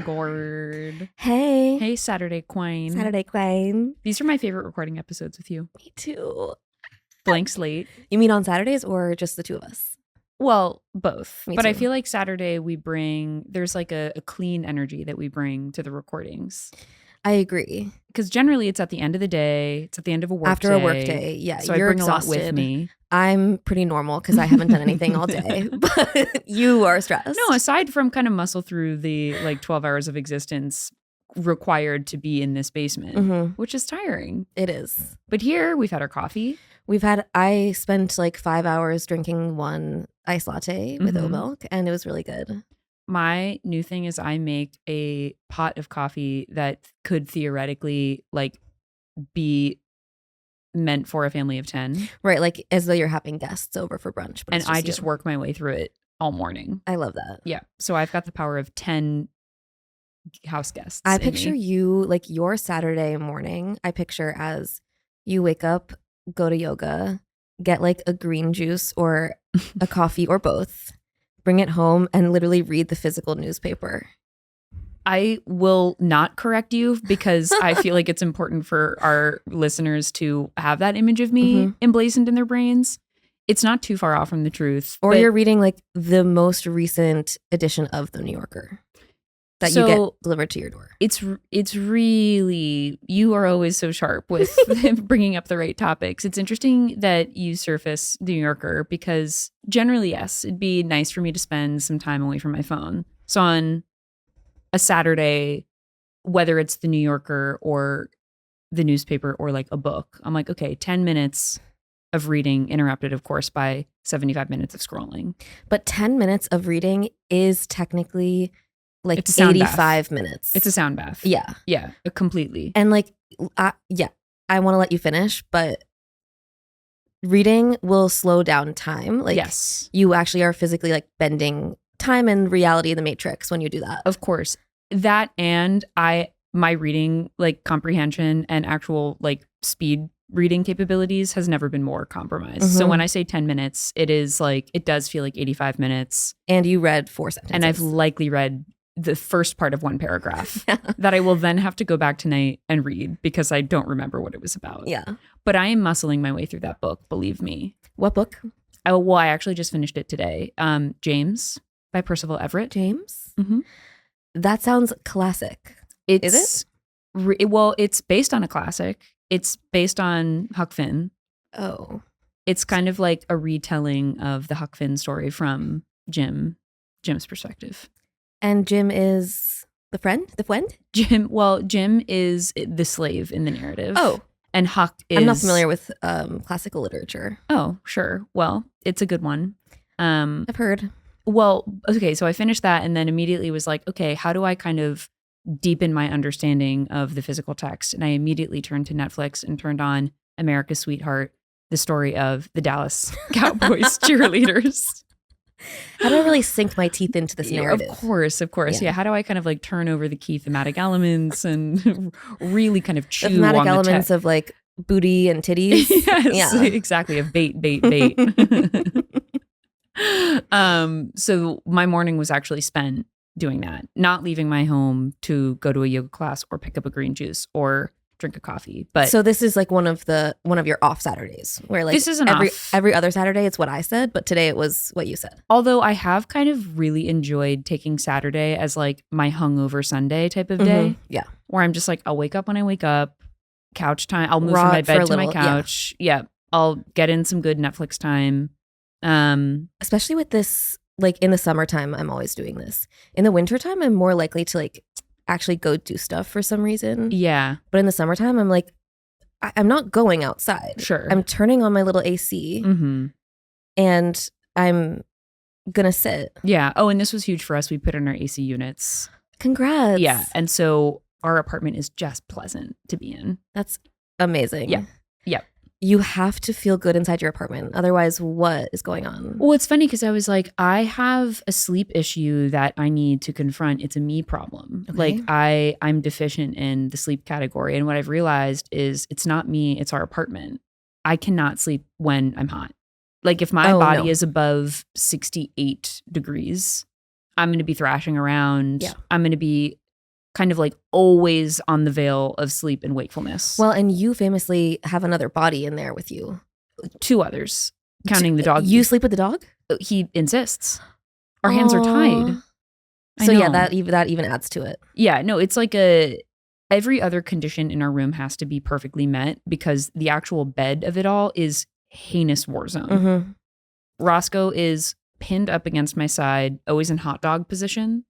Gourd. Hey. Hey, Saturday Queen. Saturday Queen. These are my favorite recording episodes with you. Me too. Blank slate. You mean on Saturdays or just the two of us? Well, both. Me but too. I feel like Saturday there's like a clean energy that we bring to the recordings. I agree. Because generally it's at the end of the day. It's at the end of a work After day. a work day. Yeah, So you're I bring exhausted. a lot with me. I'm pretty normal because I haven't done anything all day. But you are stressed. No, aside from kind of muscle through the like 12 hours of existence required to be in this basement, which is tiring. It is. But here we've had our coffee. I spent like 5 hours drinking one iced latte with oat milk, and it was really good. My new thing is I make a pot of coffee that could theoretically like be meant for a family of 10. Right, like as though you're having guests over for brunch. But And I you. just work my way through it all morning. I love that. Yeah. So I've got the power of 10 house guests. I picture you, like your Saturday morning, I picture as you wake up, go to yoga, get like a green juice or a coffee or both, bring it home and literally read the physical newspaper. I will not correct you because I feel like it's important for our listeners to have that image of me emblazoned in their brains. It's not too far off from the truth. Or you're reading like the most recent edition of The New Yorker that you get delivered to your door. It's really, you are always so sharp with bringing up the right topics. It's interesting that you surface The New Yorker because generally, yes, it'd be nice for me to spend some time away from my phone. So on a Saturday, whether it's The New Yorker or the newspaper or like a book, I'm like, okay, 10 minutes of reading interrupted, of course, by 75 minutes of scrolling. But 10 minutes of reading is technically like it's a 85 minutes. It's a sound bath. Yeah. Yeah, completely. And like, I want to let you finish, but reading will slow down time. Like, yes. You actually are physically like bending time and reality in the matrix when you do that. Of course. That and my reading like comprehension and actual like speed reading capabilities has never been more compromised. So when I say 10 minutes, it is like, it does feel like 85 minutes. And you read 4 sentences. And I've likely read the first part of one paragraph that I will then have to go back tonight and read because I don't remember what it was about. Yeah. But I am muscling my way through that book, believe me. What book? I actually just finished it today. James by Percival Everett. James? That sounds classic. Is it? Well, it's based on a classic. It's based on Huck Finn. Oh. It's kind of like a retelling of the Huck Finn story from Jim's perspective. And Jim is the friend? Jim is the slave in the narrative. Oh. And Huck is... I'm not familiar with classical literature. Oh, sure. Well, it's a good one. I've heard. Well, okay, so I finished that and then immediately was like, okay, how do I kind of deepen my understanding of the physical text? And I immediately turned to Netflix and turned on America's Sweetheart, the story of the Dallas Cowboys cheerleaders. How do I really sink my teeth into this narrative? Of course. Yeah. How do I kind of like turn over the key thematic elements and really kind of chew the thematic on elements of like booty and titties? Yes, exactly. Of bait. So my morning was actually spent doing that, not leaving my home to go to a yoga class or pick up a green juice or drink a coffee. But so this is like one of your off Saturdays where like this is every other Saturday it's what I said, but today it was what you said. Although I have kind of really enjoyed taking Saturday as like my hungover Sunday type of day. Yeah. Where I'm just like, I'll wake up when I wake up, couch time. I'll move from my bed to my couch. Yeah. I'll get in some good Netflix time. Especially with this, like in the summertime, I'm always doing this. In the wintertime, I'm more likely to like actually go do stuff for some reason. Yeah. But in the summertime, I'm like, I'm not going outside. Sure. I'm turning on my little AC and I'm going to sit. Yeah. Oh, and this was huge for us. We put in our AC units. Congrats. Yeah. And so our apartment is just pleasant to be in. That's amazing. Yeah. You have to feel good inside your apartment. Otherwise, what is going on? Well, it's funny because I was like, I have a sleep issue that I need to confront. It's a me problem. Okay. Like I'm deficient in the sleep category. And what I've realized is it's not me, it's our apartment. I cannot sleep when I'm hot. Like if my body is above 68 degrees, I'm going to be thrashing around. Yeah. I'm going to be kind of like always on the veil of sleep and wakefulness. Well, and you famously have another body in there with you. 2 others, counting the dog. You sleep with the dog? He insists. Our hands are tied. So yeah, that even adds to it. Yeah, no, it's like every other condition in our room has to be perfectly met because the actual bed of it all is heinous war zone. Mm-hmm. Roscoe is pinned up against my side, always in hot dog position,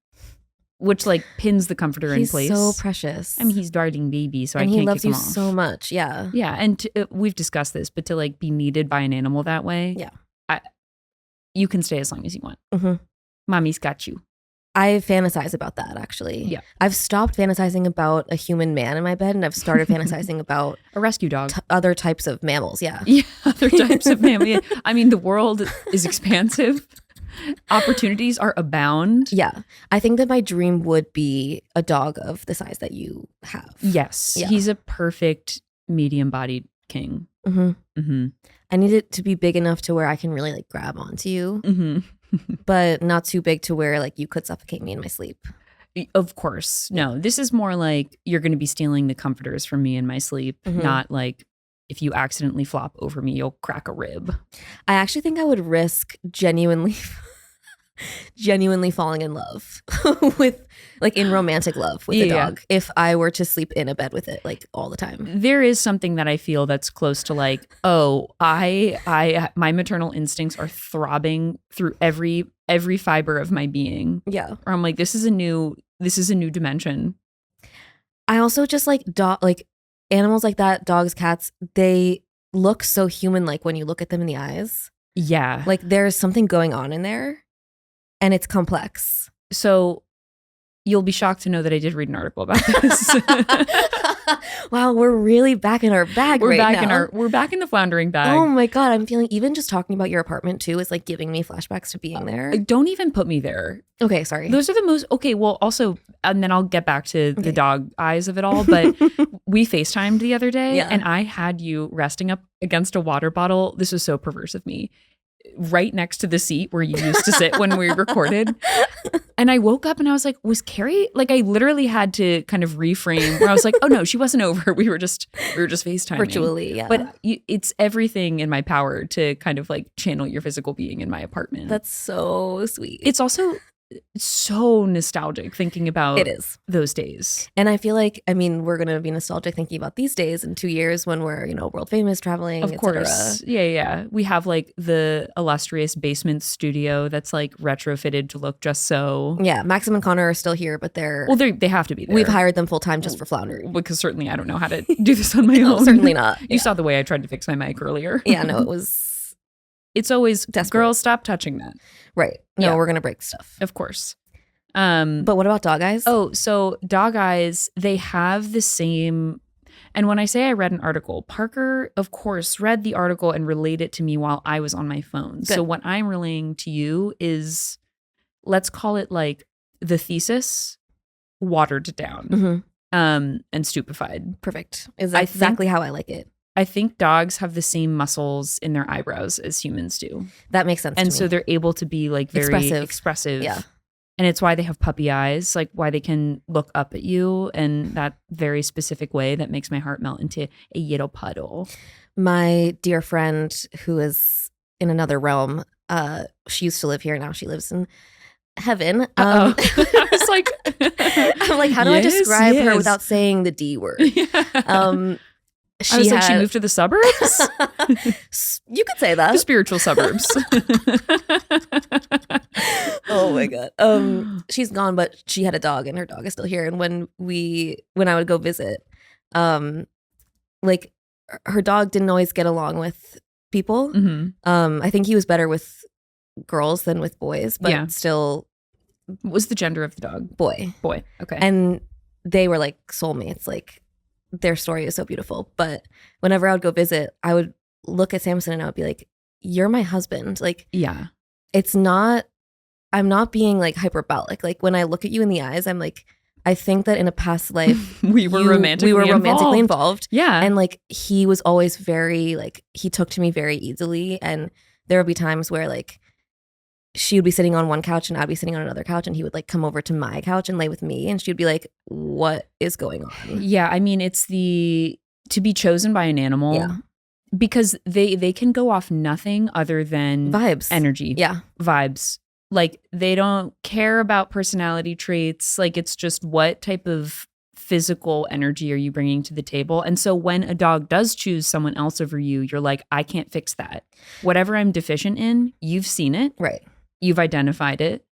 which like pins the comforter in place. He's so precious. I mean, he's darting baby, so and I can't he loves kick him you off. so much. Yeah. Yeah, and we've discussed this, but to like be needed by an animal that way, yeah, you can stay as long as you want. Mm-hmm. Mommy's got you. I fantasize about that, actually. Yeah. I've stopped fantasizing about a human man in my bed, and I've started fantasizing about a rescue dog. Other types of mammals, yeah. Yeah, other types of mammals. Yeah. I mean, the world is expansive. Opportunities are abound. Yeah. I think that my dream would be a dog of the size that you have. Yes. Yeah. He's a perfect medium-bodied king. Mm-hmm. Mm-hmm. I need it to be big enough to where I can really like grab onto you. Mm-hmm. But not too big to where like you could suffocate me in my sleep. Of course. No, this is more like you're going to be stealing the comforters from me in my sleep, Mm-hmm. not like if you accidentally flop over me, you'll crack a rib. I actually think I would risk genuinely falling in love with like in romantic love with the dog if I were to sleep in a bed with it like all the time. There is something that I feel that's close to like, oh, I my maternal instincts are throbbing through every fiber of my being. Yeah. Or I'm like, this is a new dimension. I also just like animals like that, dogs, cats, they look so human like when you look at them in the eyes. Yeah. Like there's something going on in there and it's complex. So you'll be shocked to know that I did read an article about this. Wow, we're really back in our bag we're right back now. We're back in the floundering bag. Oh my God, I'm feeling even just talking about your apartment too is like giving me flashbacks to being there. Don't even put me there. Okay, sorry. Those are the most, okay, well also, and then I'll get back to the dog eyes of it all, but we FaceTimed the other day and I had you resting up against a water bottle. This was so perverse of me. Right next to the seat where you used to sit when we recorded. And I woke up and I was like, was Carey? Like I literally had to kind of reframe where I was like, oh no, she wasn't over. We were just FaceTiming. Virtually, yeah. But it's everything in my power to kind of like channel your physical being in my apartment. That's so sweet. It's also so nostalgic thinking about it is those days. And I feel like, I mean, we're going to be nostalgic thinking about these days in 2 years when we're, world famous, traveling, of course. Yeah. We have like the illustrious basement studio that's like retrofitted to look just so. Yeah. Maxim and Connor are still here, but they have to be there. We've hired them full time just for Floundering. Because certainly I don't know how to do this on my own. Certainly not. You saw the way I tried to fix my mic earlier. Yeah, no, it was. It's always, desperate. Girls, stop touching that. Right. No, we're going to break stuff. Of course. But what about dog eyes? Oh, so dog eyes, they have the same. And when I say I read an article, Parker, of course, read the article and relayed it to me while I was on my phone. Good. So what I'm relaying to you is, let's call it like the thesis watered down and stupefied. Perfect. Is exactly how I like it. I think dogs have the same muscles in their eyebrows as humans do. That makes sense. And to so me. they're able to be like very expressive. Yeah. And it's why they have puppy eyes, like why they can look up at you in that very specific way that makes my heart melt into a little puddle. My dear friend who is in another realm, she used to live here. Now she lives in heaven. I was like, I'm like, how do I describe her without saying the D word? Yeah. She moved to the suburbs? You could say that. The spiritual suburbs. Oh my God. She's gone, but she had a dog and her dog is still here. And when I would go visit, like her dog didn't always get along with people. Mm-hmm. I think he was better with girls than with boys, but still. What was the gender of the dog? Boy. Okay. And they were like soulmates. Like their story is so beautiful. But whenever I would go visit, I would look at Samson and I would be like, you're my husband. Like, yeah, I'm not being like hyperbolic. Like when I look at you in the eyes, I'm like, I think that in a past life we were romantically involved. Yeah. And like he was always very like, he took to me very easily. And there would be times where like she would be sitting on one couch and I'd be sitting on another couch, and he would like come over to my couch and lay with me, and she would be like, what is going on? Yeah, I mean, it's the to be chosen by an animal. Yeah. Because they can go off nothing other than Vibes. energy. Yeah. Vibes. Like they don't care about personality traits. Like it's just what type of physical energy are you bringing to the table? And so when a dog does choose someone else over you, you're like, I can't fix that. Whatever I'm deficient in, you've seen it. Right. You've identified it.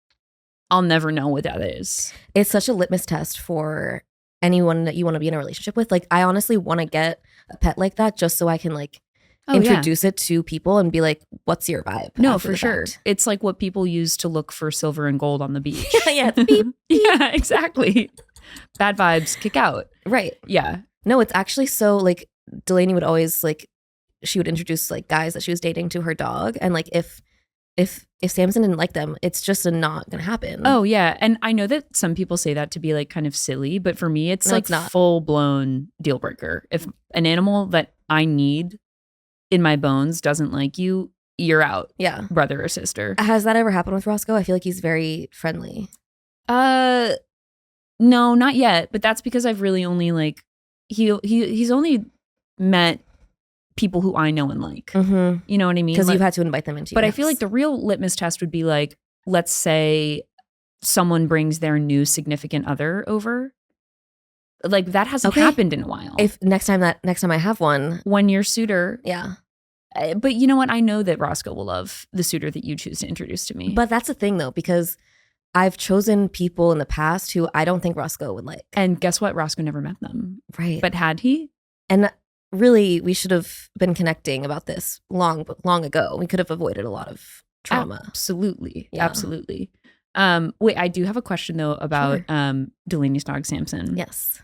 I'll never know what that is. It's such a litmus test for anyone that you want to be in a relationship with. Like, I honestly want to get a pet like that just so I can like introduce it to people and be like, what's your vibe? No, after for the sure. fact? It's like what people use to look for silver and gold on the beach. Yeah, it's beep. Yeah, exactly. Bad vibes, kick out. Right. Yeah. No, it's actually so like Delaney would always like, she would introduce like guys that she was dating to her dog, and like if Samson didn't like them, it's just not gonna happen. Oh yeah, and I know that some people say that to be like kind of silly, but for me, it's No, like it's not. full blown deal breaker. If an animal that I need in my bones doesn't like you, you're out, Yeah. brother or sister. Has that ever happened with Roscoe? I feel like he's very friendly. No, not yet. But that's because I've really only like he's only met people who I know and like. Mm-hmm. You know what I mean? Because Like, you've had to invite them into. but your I feel like house. the real litmus test would be like, let's say someone brings their new significant other over. Like that hasn't Okay. happened in a while. if next time I have one, When your suitor, yeah. but you know what? I know that Roscoe will love the suitor that you choose to introduce to me. But that's the thing though, because I've chosen people in the past who I don't think Roscoe would like. And guess what? Roscoe never met them. Right. But had he? And really, we should have been connecting about this long ago. We could have avoided a lot of trauma. Absolutely. Yeah. Absolutely. Wait, I do have a question though about Delaney's dog, Samson. Yes.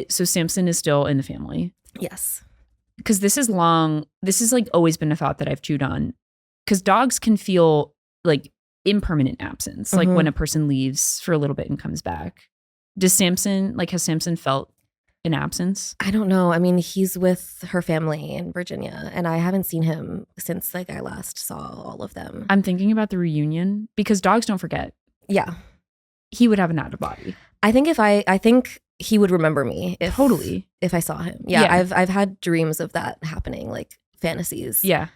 So Samson is still in the family. Yes. Because this is like always been a thought that I've chewed on. Because dogs can feel like impermanent absence, like Mhm. when a person leaves for a little bit and comes back. Has Samson felt an absence? I don't know. I mean, he's with her family in Virginia, and I haven't seen him since like I last saw all of them. I'm thinking about the reunion because dogs don't forget. Yeah. He would have an out of body. I think I think he would remember me if I saw him. Yeah. Yeah. I've had dreams of that happening, like fantasies. Yeah.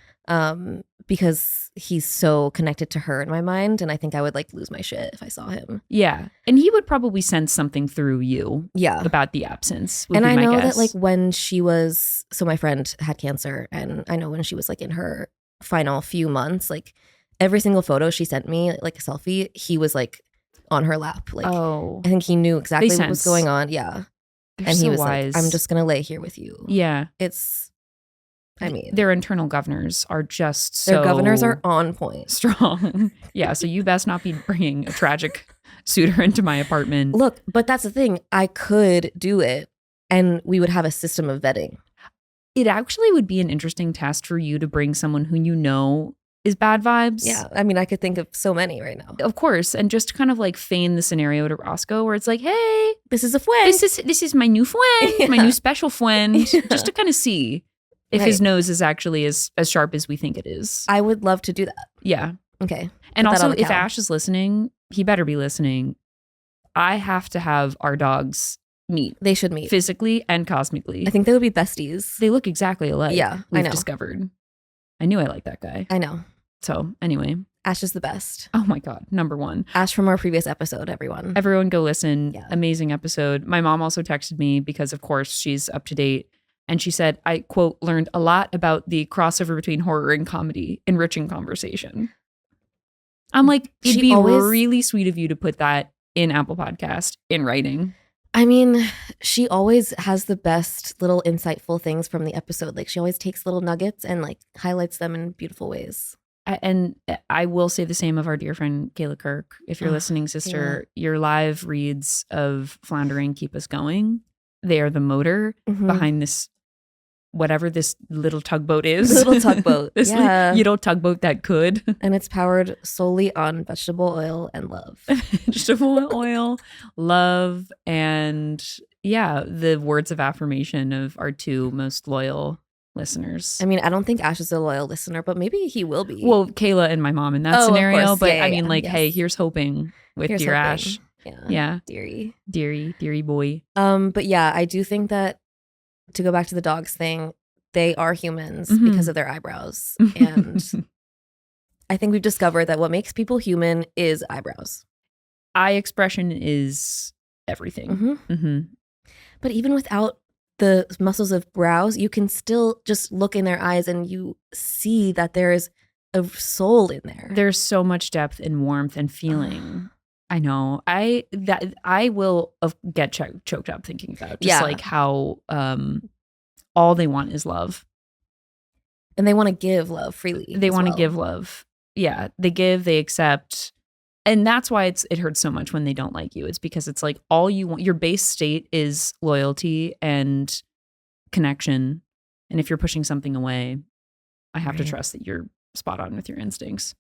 Because he's so connected to her in my mind, and I think I would like lose my shit if I saw him. Yeah. And he would probably sense something through you Yeah. about the absence. would And be I my know guess. that like when she was, so my friend had cancer, and I know when she was like in her final few months, like every single photo she sent me, like a selfie, he was like on her lap. Like oh, I think he knew exactly what was sense. going on. Yeah. they're And so he was wise. like, I'm just going to lay here with you. Yeah. It's, I mean, Their internal governors are just so their governors are on point. strong. Yeah, so you best not be bringing a tragic suitor into my apartment. Look, but that's the thing. I could do it, and we would have a system of vetting. It actually would be an interesting test for you to bring someone who you know is bad vibes. Yeah. I mean, I could think of so many right now. Of course, and just kind of like feign the scenario to Roscoe where it's like, hey, This is a friend. this is my new friend, my Yeah. new special friend, Yeah. just to kind of see if his nose is actually as sharp as we think it is. I would love to do that. Yeah. Okay. And Put that also, on the if cal. Ash is listening, he better be listening. I have to have our dogs meet They should meet. physically and cosmically. I think they would be besties. They look exactly alike. Yeah, I we've know. discovered. I knew I liked that guy. I know. So anyway, Ash is the best. oh my God, number one. Ash from our previous episode, everyone. Everyone go listen. Yeah. Amazing episode. My mom also texted me because of course she's up to date. And she said, I quote, learned a lot about the crossover between horror and comedy, enriching conversation. I'm like, it'd She be always- really sweet of you to put that in Apple Podcast in writing. I mean, she always has the best little insightful things from the episode. Like she always takes little nuggets and like highlights them in beautiful ways. And I will say the same of our dear friend Kayla Kirk. If you're Oh, listening, sister, your live reads of Floundering keep us going. They are the motor Mhm. behind this, whatever this little tugboat is. Little tugboat. This Yeah. little tugboat that could. And it's powered solely on vegetable oil and love. Vegetable oil, love, and yeah, the words of affirmation of our two most loyal listeners. I mean, I don't think Ash is a loyal listener, but maybe he will be. Well, Kayla and my mom in that Oh, of scenario. course. But Yeah, I mean, yeah, like, yes. hey, here's hoping with Here's dear hoping. Ash. Yeah. Yeah. Dearie boy. But yeah, I do think that, to go back to the dogs thing, they are humans Mhm. because of their eyebrows. And I think we've discovered that what makes people human is eyebrows. Eye expression is everything. Mm-hmm. Mm-hmm. But even without the muscles of brows, you can still just look in their eyes and you see that there is a soul in there. There's so much depth and warmth and feeling. I know. I will get choked up thinking about just like how all they want is love. And they want to give love freely. They want to give love. Yeah, they give, they accept. And that's why it hurts so much when they don't like you. It's because it's like all you want, your base state is loyalty and connection. And if you're pushing something away, I have to trust that you're spot on with your instincts.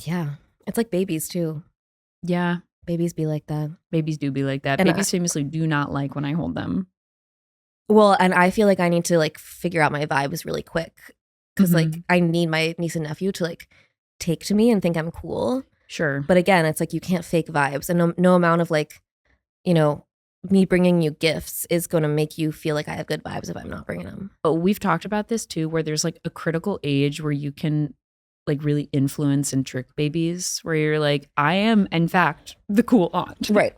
Yeah. It's like babies too. Yeah. Babies be like that. Babies do be like that. And babies famously do not like when I hold them. Well, and I feel like I need to like figure out my vibes really quick. Because like I need my niece and nephew to like take to me and think I'm cool. Sure. But again, it's like you can't fake vibes. And no amount of like, you know, me bringing you gifts is going to make you feel like I have good vibes if I'm not bringing them. But we've talked about this too, where there's like a critical age where you can like really influence and trick babies, where you're like, I am in fact the cool aunt. Right.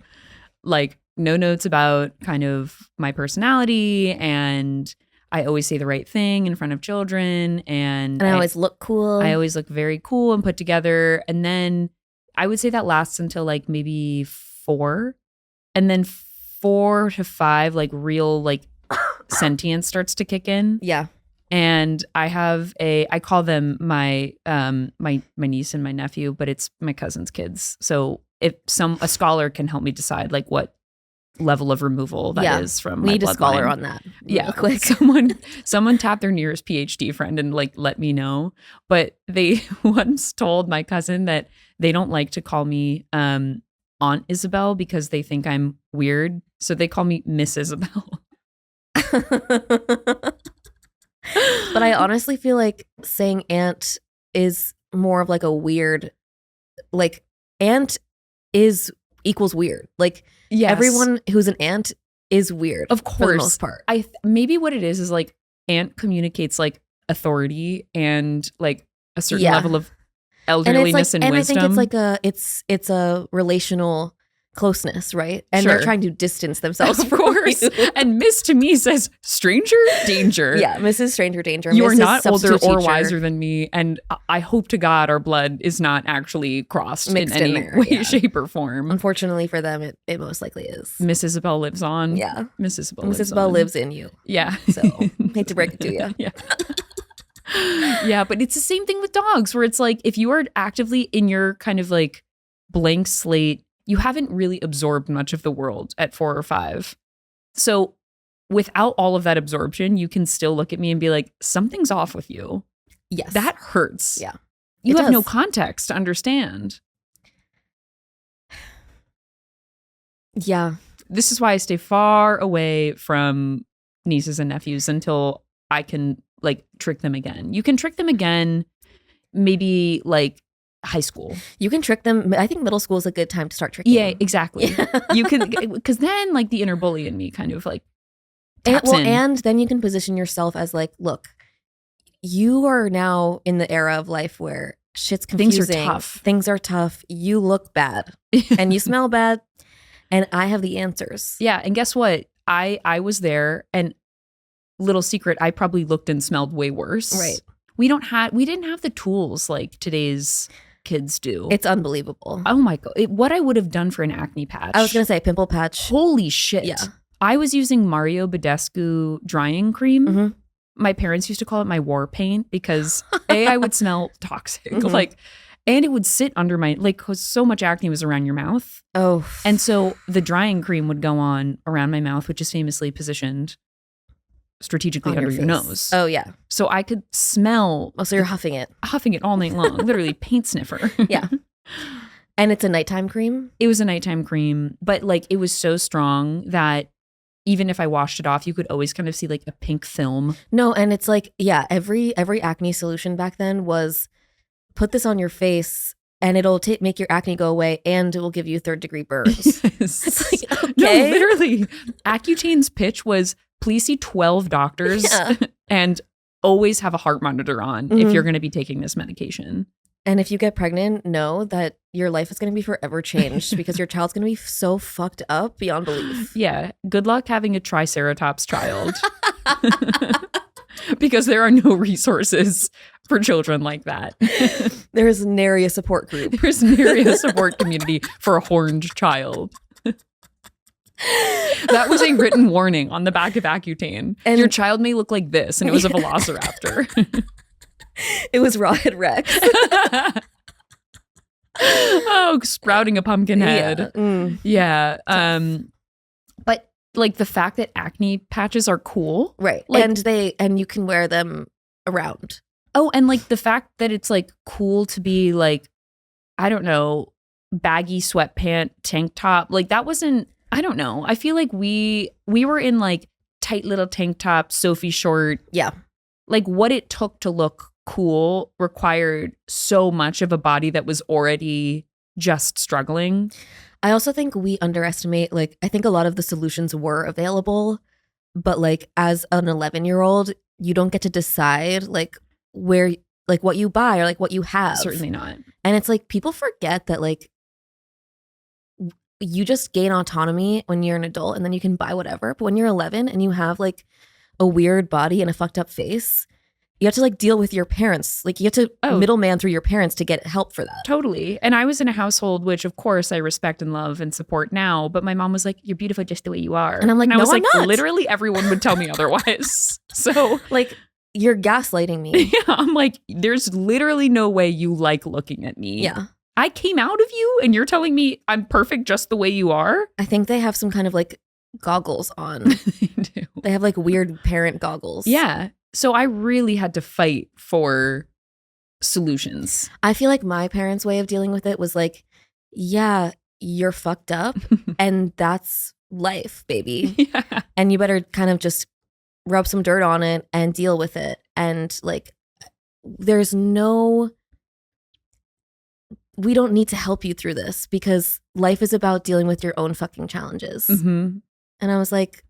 Like no notes about kind of my personality, and I always say the right thing in front of children, and I always look cool. I always look very cool and put together. And then I would say that lasts until like maybe 4. And then 4 to 5, like real like sentience starts to kick in. Yeah. And I call them my niece and my nephew, but it's my cousin's kids. So if a scholar can help me decide like what level of removal that is from my bloodline. We need a scholar on that. Yeah, quick. Someone tap their nearest PhD friend and like let me know. But they once told my cousin that they don't like to call me Aunt Isabelle because they think I'm weird. So they call me Miss Isabelle. But I honestly feel like saying aunt is more of like a weird, like aunt equals weird. Like yes. Everyone who's an aunt is weird. Of course. For the most part. Maybe what it is like aunt communicates like authority and like a certain level of elderliness and wisdom. I think it's a relational closeness, right? And they're trying to distance themselves of course. And Miss to me says stranger danger. Yeah, Mrs. Stranger Danger. You are Mrs. not older or teacher. wiser than me, and I hope to God our blood is not actually crossed mixed in any there, way, shape, or form. Unfortunately for them, it most likely is. Miss Isabelle lives on. Yeah, Miss Isabelle lives in you. Yeah. So hate to break it to you. Yeah. Yeah, but it's the same thing with dogs, where it's like if you are actively in your kind of like blank slate, you haven't really absorbed much of the world at 4 or 5. So without all of that absorption, you can still look at me and be like, something's off with you. Yes. That hurts. Yeah. You have no context to understand. Yeah. This is why I stay far away from nieces and nephews until I can like trick them again. You can trick them again, maybe like high school. You can trick them. I think middle school is a good time to start tricking. Yeah, exactly. You can, because then like the inner bully in me kind of like taps in. And then you can position yourself as like, look, you are now in the era of life where shit's confusing. Things are tough. You look bad and you smell bad, and I have the answers. Yeah, and guess what? I was there, and little secret, I probably looked and smelled way worse. Right. We didn't have the tools like today's kids do. It's unbelievable. Oh my God. What I would have done for an acne patch. I was going to say pimple patch. Holy shit. Yeah. I was using Mario Badescu drying cream. Mm-hmm. My parents used to call it my war paint because I would smell toxic. Mm-hmm. And it would sit under my, cause so much acne was around your mouth. Oh. And so the drying cream would go on around my mouth, which is famously positioned strategically under your nose. Oh yeah. So I could smell. Oh, so you're huffing it all night long. Literally paint sniffer. Yeah. And it's a nighttime cream? It was a nighttime cream, but it was so strong that even if I washed it off, you could always kind of see like a pink film. No, and it's like, yeah, every acne solution back then was put this on your face and it'll make your acne go away and it will give you 3rd-degree burns. Yes. It's like, okay. No, literally. Accutane's pitch was please see 12 doctors and always have a heart monitor on if you're going to be taking this medication. And if you get pregnant, know that your life is going to be forever changed because your child's going to be so fucked up beyond belief. Yeah. Good luck having a triceratops child. Because there are no resources for children like that. There is nary a support group. There's nary a support community for a horned child. That was a written warning on the back of Accutane. And your child may look like this, and it was a velociraptor. It was Rawhead Rex. Oh, sprouting a pumpkin head. Yeah. But like the fact that acne patches are cool. Right. Like, and you can wear them around. Oh, and like the fact that it's like cool to be like, I don't know, baggy sweatpant tank top. Like that wasn't, I don't know. I feel like we were in like tight little tank top, Sophie short. Yeah. Like what it took to look cool required so much of a body that was already just struggling. I also think we underestimate, like, I think a lot of the solutions were available, but like as an 11-year-old, you don't get to decide like where, like what you buy or like what you have. Certainly not. And it's like people forget that like you just gain autonomy when you're an adult and then you can buy whatever. But when you're 11 and you have like a weird body and a fucked up face, you have to like deal with your parents. Like you have to middleman through your parents to get help for that. Totally. And I was in a household, which of course I respect and love and support now. But my mom was like, you're beautiful just the way you are. And I'm like, I was no, like, I'm not. Literally everyone would tell me otherwise. So like, you're gaslighting me. Yeah, I'm like, there's literally no way you like looking at me. Yeah. I came out of you and you're telling me I'm perfect just the way you are? I think they have some kind of like goggles on. They do. They have like weird parent goggles. Yeah. So I really had to fight for solutions. I feel like my parents' way of dealing with it was like, yeah, you're fucked up and that's life, baby. Yeah. And you better kind of just rub some dirt on it and deal with it. And like, we don't need to help you through this because life is about dealing with your own fucking challenges. Mm-hmm. And I was like,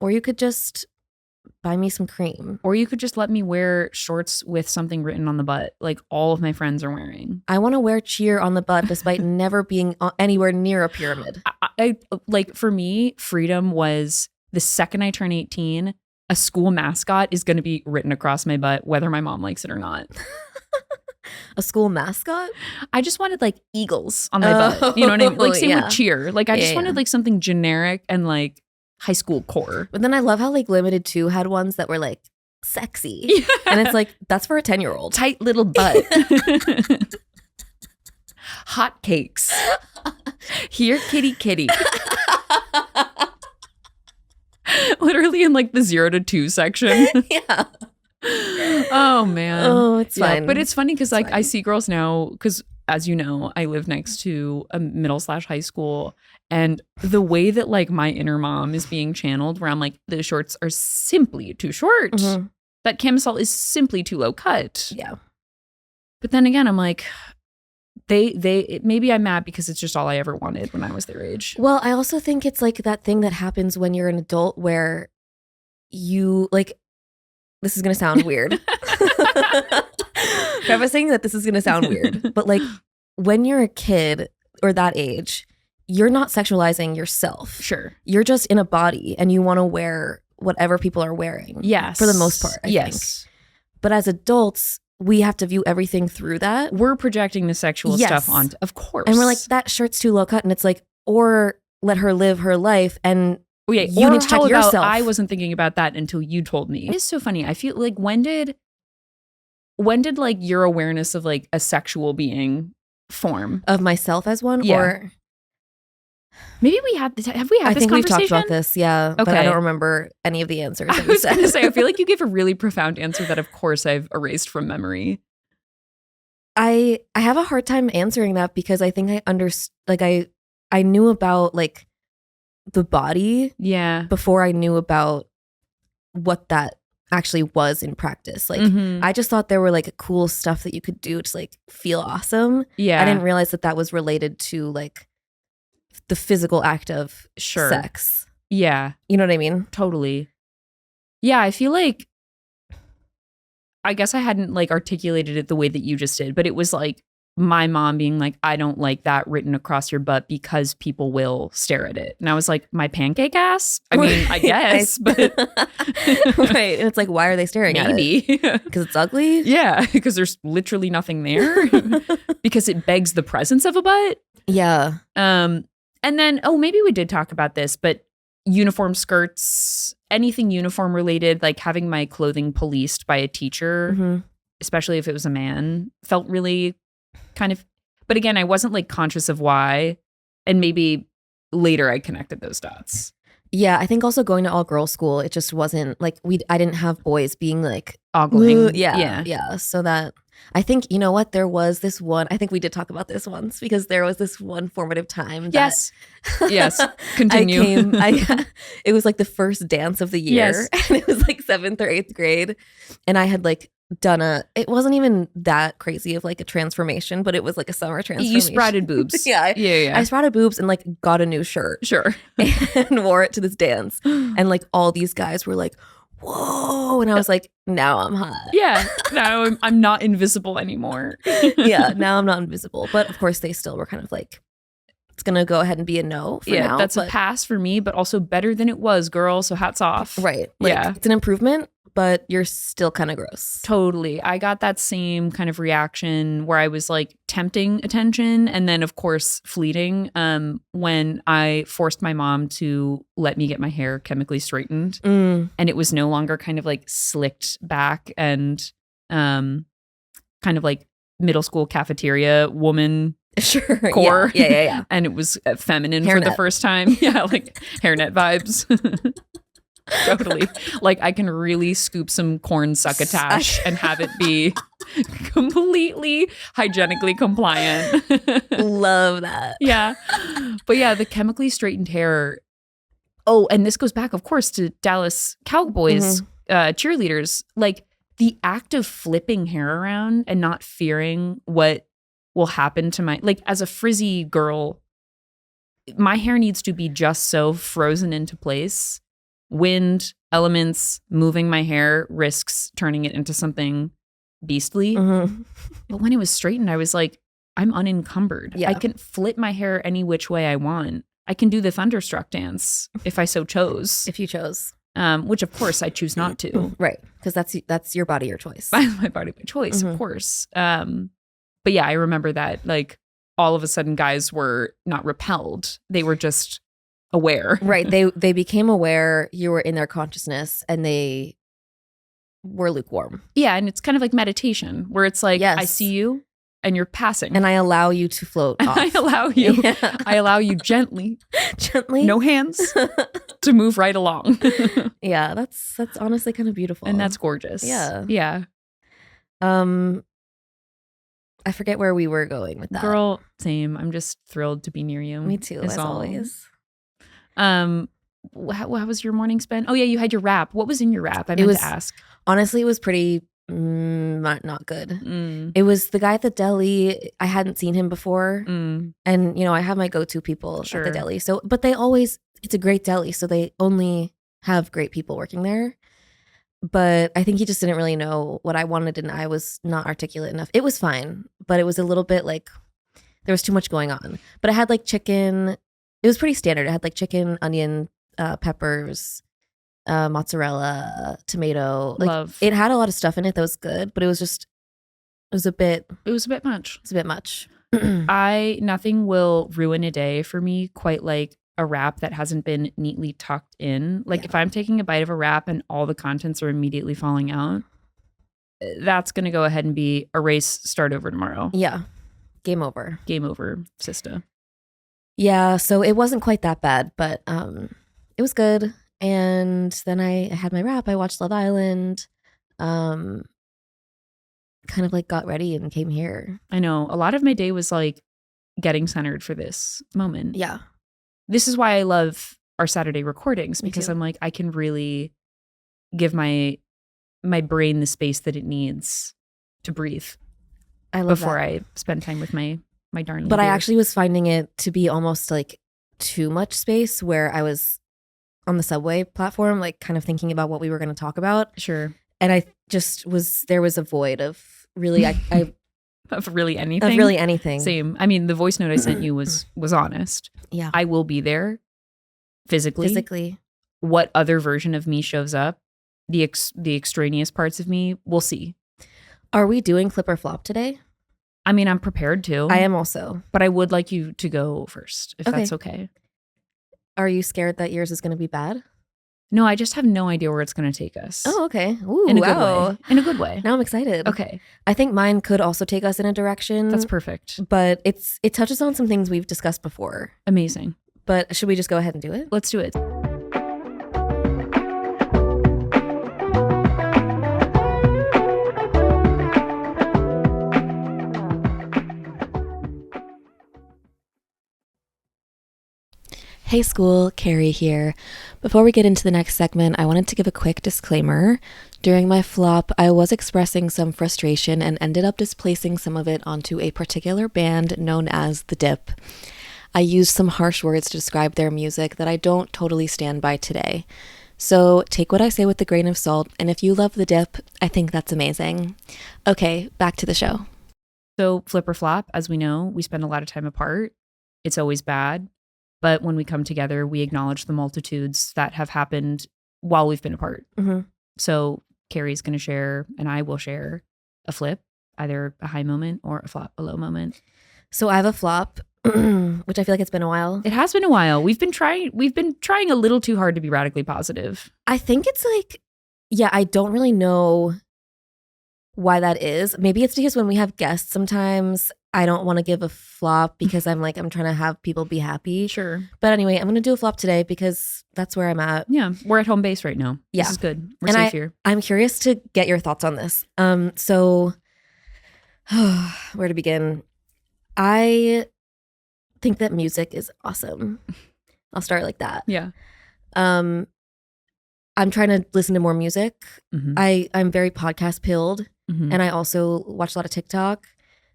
or you could just buy me some cream. Or you could just let me wear shorts with something written on the butt like all of my friends are wearing. I want to wear cheer on the butt despite never being anywhere near a pyramid. I like, for me, freedom was the second I turn 18, a school mascot is going to be written across my butt, whether my mom likes it or not. A school mascot? I just wanted like eagles on my butt. You know what I mean? Like same with cheer. Like I just wanted like something generic and like high school core. But then I love how like Limited 2 had ones that were like sexy. Yeah. And it's like, that's for a 10-year-old. Tight little butt. Hot cakes. Here, kitty, kitty. Literally in like the 0 to 2 section. Yeah. Oh man. Oh, it's fine. But it's funny because like I see girls now, because as you know, I live next to a middle/high school, and the way that like my inner mom is being channeled, where I'm like, the shorts are simply too short. Mm-hmm. That camisole is simply too low cut. Yeah. But then again, I'm like, maybe I'm mad because it's just all I ever wanted when I was their age. Well, I also think it's like that thing that happens when you're an adult where you like, this is going to sound weird. Prefacing that this is going to sound weird, but like when you're a kid or that age, you're not sexualizing yourself. Sure. You're just in a body and you want to wear whatever people are wearing. Yes. For the most part, I think. But as adults, we have to view everything through that. We're projecting the sexual stuff onto, of course. And we're like, that shirt's too low cut. And it's like, or let her live her life and you or need to check yourself. I wasn't thinking about that until you told me. It's so funny. I feel like when did like your awareness of like a sexual being form? Of myself as one? Yeah. Or maybe we have this conversation? I think we've talked about this, yeah. Okay. But I don't remember any of the answers. I was going to say, I feel like you gave a really profound answer that of course I've erased from memory. I have a hard time answering that because I think I knew about like the body Yeah. before I knew about what that actually was in practice. Like Mhm. I just thought there were like cool stuff that you could do to like feel awesome. Yeah. I didn't realize that that was related to like the physical act of Sure. sex. Yeah. You know what I mean? Totally. Yeah, I feel like I guess I hadn't like articulated it the way that you just did, but it was like my mom being like, I don't like that written across your butt because people will stare at it. And I was like, my pancake ass? I mean, I guess, but right. And it's like, why are they staring at it? maybe. Because it's ugly? Yeah, because there's literally nothing there. Because it begs the presence of a butt. Yeah. And then, maybe we did talk about this, but uniform skirts, anything uniform related, like having my clothing policed by a teacher, Mhm. especially if it was a man, felt really kind of, but again, I wasn't like conscious of why. And maybe later I connected those dots. Yeah, I think also going to all girls school, it just wasn't like I didn't have boys being like Ogling. Yeah. So that I think, you know what, there was this one, I think we did talk about this once because there was this one formative time that Yes. Continue. It was like the first dance of the year. Yes. And it was like 7th or 8th grade. And I had like done it wasn't even that crazy of like a transformation, but it was like a summer transformation. You sprouted boobs. Yeah. Yeah. I sprouted boobs and like got a new shirt. Sure. And wore it to this dance. And like all these guys were like, whoa. And I was like, now I'm hot. Yeah. Now I'm not invisible anymore. Yeah. Now I'm not invisible. But of course they still were kind of like, it's going to go ahead and be a no for now. That's a pass for me, but also better than it was, girl. So hats off. Right. Like, yeah. It's an improvement, but you're still kind of gross. Totally. I got that same kind of reaction where I was like tempting attention and then of course fleeting when I forced my mom to let me get my hair chemically straightened. And it was no longer kind of like slicked back and kind of like middle school cafeteria woman sure core. Yeah. And it was feminine Hairnet. for the first time. Yeah, like hairnet vibes. Totally. Like I can really scoop some corn succotash and have it be completely hygienically compliant. Love that. Yeah. But yeah, the chemically straightened hair. Oh, and this goes back, of course, to Dallas Cowboys cheerleaders. Like the act of flipping hair around and not fearing what will happen to my, like as a frizzy girl, my hair needs to be just so frozen into place. Wind, elements, moving my hair risks turning it into something beastly. But when it was straightened, I was like, I'm unencumbered. Yeah. I can flip my hair any which way I want. I can do the thunderstruck dance if I so chose. If you chose. Which of course I choose not to. Right. Because that's your body, your choice. My body, my choice, of course. But yeah, I remember that like all of a sudden guys were not repelled. They were just aware. Right. They became aware, you were in their consciousness, and they were lukewarm. Yeah. And it's kind of like meditation where it's like, yes. I see you and you're passing. And I allow you to float off. I allow you. Yeah. I allow you gently, no hands, to move right along. Yeah. That's honestly kind of beautiful. And that's gorgeous. Yeah. Yeah. I forget where we were going with that. Girl, same. I'm just thrilled to be near you. Me too, as always. How was your morning spent? Oh yeah, you had your wrap. What was in your wrap? I meant to ask. Honestly, it was pretty not good. It was the guy at the deli. I hadn't seen him before. And you know, I have my go-to people at the deli. So, but it's a great deli, so they only have great people working there. But I think he just didn't really know what I wanted, and I was not articulate enough. It was fine, but it was a little bit like there was too much going on. But I had like chicken. It was pretty standard. I had like chicken, onion, peppers, mozzarella, tomato. Like, love. It had a lot of stuff in it that was good, but it was a bit much. It's a bit much. Nothing will ruin a day for me quite like a wrap that hasn't been neatly tucked in. Like if I'm taking a bite of a wrap and all the contents are immediately falling out, that's going to go ahead and be erase, start over tomorrow. Yeah. Game over. Game over, sister. Yeah. So it wasn't quite that bad, but it was good. And then I had my wrap. I watched Love Island. Kind of like got ready and came here. I know. A lot of my day was like getting centered for this moment. Yeah. This is why I love our Saturday recordings Me because too. I'm like, I can really give my brain the space that it needs to breathe I love before that. I spend time with my darling But I dear. actually was finding it to be almost like too much space where I was on the subway platform, like kind of thinking about what we were going to talk about. Sure. And I just there was a void of really, I Of really anything. of really anything. Same. I mean, the voice note I sent you was honest. Yeah. I will be there physically. What other version of me shows up, the extraneous parts of me, we'll see. Are we doing flip or flop today? I mean, I'm prepared to. I am also. But I would like you to go first, if Okay. that's okay. Are you scared that yours is going to be bad? No, I just have no idea where it's going to take us. Oh, okay. Ooh, in a wow. good way. In a good way. Now I'm excited. Okay. I think mine could also take us in a direction. That's perfect. But it touches on some things we've discussed before. Amazing. But should we just go ahead and do it? Let's do it. Hey school, Carey here. Before we get into the next segment, I wanted to give a quick disclaimer. During my flop, I was expressing some frustration and ended up displacing some of it onto a particular band known as The Dip. I used some harsh words to describe their music that I don't totally stand by today. So take what I say with a grain of salt, and if you love The Dip, I think that's amazing. Okay, back to the show. So flip or flop, as we know, we spend a lot of time apart. It's always bad. But when we come together, we acknowledge the multitudes that have happened while we've been apart. Mm-hmm. So Carey's going to share, and I will share a flip, either a high moment or a flop, a low moment. So I have a flop, which I feel like it's been a while. It has been a while. We've been trying a little too hard to be radically positive. I think it's like, yeah, I don't really know why that is. Maybe it's because when we have guests, sometimes I don't want to give a flop because I'm trying to have people be happy. Sure. But anyway, I'm going to do a flop today because that's where I'm at. Yeah. We're at home base right now. Yeah. This is good. We're And safe here. I'm curious to get your thoughts on this. So where to begin? I think that music is awesome. I'll start like that. Yeah. I'm trying to listen to more music. Mm-hmm. I'm very podcast pilled. Mm-hmm. And I also watch a lot of TikTok.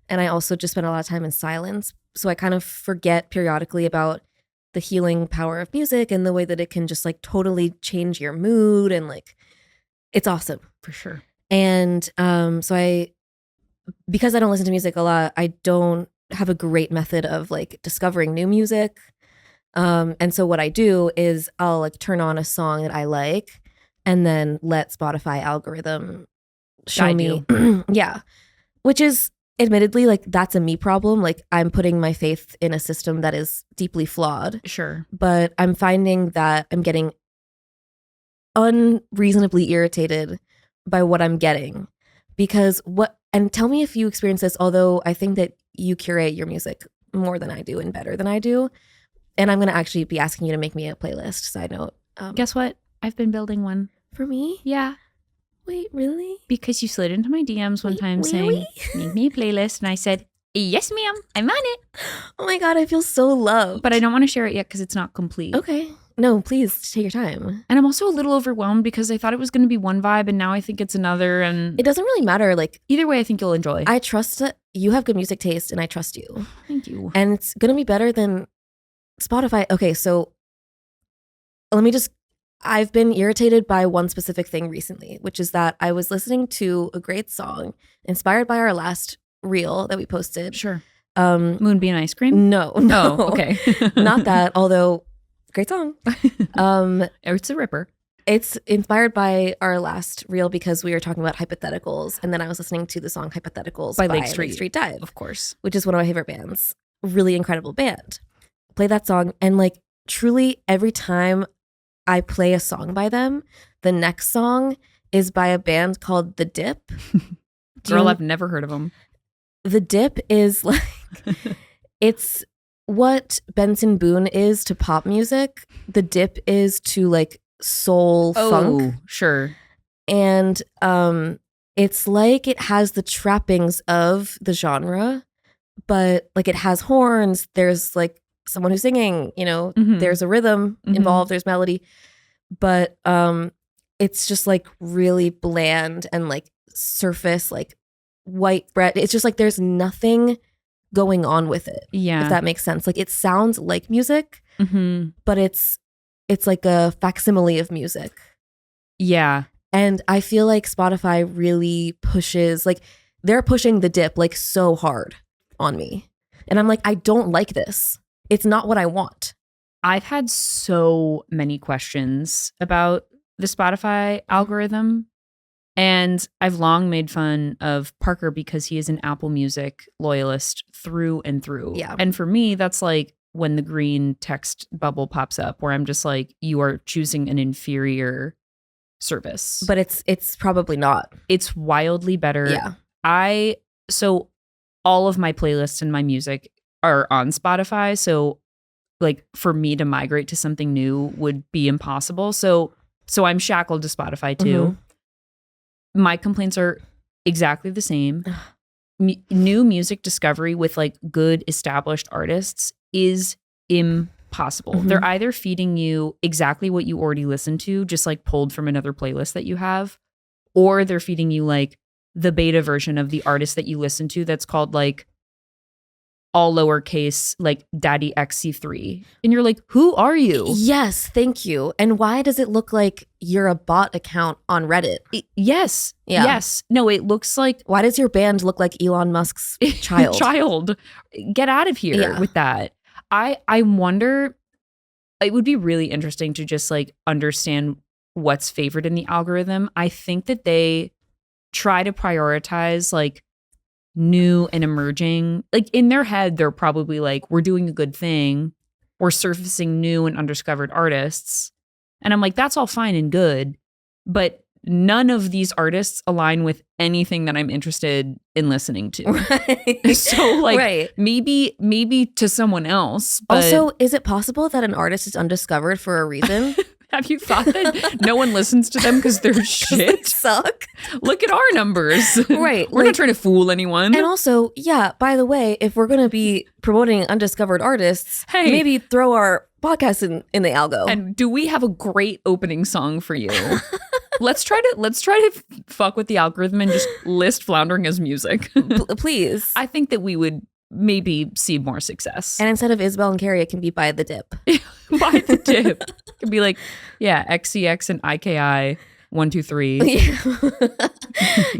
And I also just spend a lot of time in silence. So I kind of forget periodically about the healing power of music and the way that it can just like totally change your mood. And like, it's awesome. For sure. And because I don't listen to music a lot, I don't have a great method of like discovering new music. And so what I do is I'll like turn on a song that I like and then let Spotify algorithm show Guide me. Yeah. Which is admittedly like that's a me problem. Like I'm putting my faith in a system that is deeply flawed. Sure. But I'm finding that I'm getting unreasonably irritated by what I'm getting. And tell me if you experience this, although I think that you curate your music more than I do and better than I do. And I'm going to actually be asking you to make me a playlist, side note. Guess what? I've been building one. For me? Yeah. Wait, really? Because you slid into my DMs one time saying, make me a playlist. And I said, yes, ma'am. I'm on it. Oh my God, I feel so loved. But I don't want to share it yet because it's not complete. Okay. No, please take your time. And I'm also a little overwhelmed because I thought it was going to be one vibe and now I think it's another. And it doesn't really matter. Like either way, I think you'll enjoy. I trust that you have good music taste and I trust you. Thank you. And it's going to be better than Spotify. Okay, so I've been irritated by one specific thing recently, which is that I was listening to a great song inspired by our last reel that we posted. Sure. Moonbeam Ice Cream? No. Oh, okay. Not that, although great song. It's a ripper. It's inspired by our last reel because we were talking about hypotheticals. And then I was listening to the song Hypotheticals by Lake Street Dive. Of course. Which is one of my favorite bands. Really incredible band. Play that song and like truly every time I play a song by them, the next song is by a band called The Dip. Girl, I've never heard of them. The Dip is like, it's what Benson Boone is to pop music. The Dip is to like soul funk. Sure. And it's like it has the trappings of the genre, but like it has horns. There's like someone who's singing, you know, Mhm. there's a rhythm Mhm. involved, there's melody, but it's just like really bland and like surface, like white bread. It's just like there's nothing going on with it. Yeah. If that makes sense. Like it sounds like music, Mm-hmm. but it's like a facsimile of music. Yeah. And I feel like Spotify really pushes, like they're pushing the dip like so hard on me. And I'm like, I don't like this. It's not what I want. I've had so many questions about the Spotify algorithm. And I've long made fun of Parker because he is an Apple Music loyalist through and through. Yeah. And for me, that's like when the green text bubble pops up where I'm just like, you are choosing an inferior service. But it's probably not. It's wildly better. Yeah. So all of my playlists and my music are on Spotify. So like for me to migrate to something new would be impossible. So I'm shackled to Spotify too. My complaints are exactly the same. New music discovery with like good established artists is impossible. They're either feeding you exactly what you already listened to, just like pulled from another playlist that you have, or they're feeding you like the beta version of the artist that you listen to that's called like all lowercase, like Daddy XC3. And you're like, who are you? Yes, thank you. And why does it look like you're a bot account on Reddit? Yes. Yeah. Yes. No, it looks like Why does your band look like Elon Musk's child? child. Get out of here with that. I wonder, it would be really interesting to just like understand what's favored in the algorithm. I think that they try to prioritize like new and emerging. Like in their head, they're probably like, we're doing a good thing. We're surfacing new and undiscovered artists. And I'm like, that's all fine and good. But none of these artists align with anything that I'm interested in listening to. Right. So like maybe to someone else. But Also, is it possible that an artist is undiscovered for a reason? have you thought that no one listens to them because they're They shit? suck. Look at our numbers. Right. We're not trying to fool anyone. And also, yeah, by the way, if we're going to be promoting undiscovered artists, Hey. maybe throw our podcast in the algo. And do we have a great opening song for you? Let's try to fuck with the algorithm and just list Floundering as music. Please. I think that we would maybe see more success. And instead of Isabelle and Carey, it can be By the Dip. By the dip. It could be like, yeah, XCX and IKI 1, 2, 3.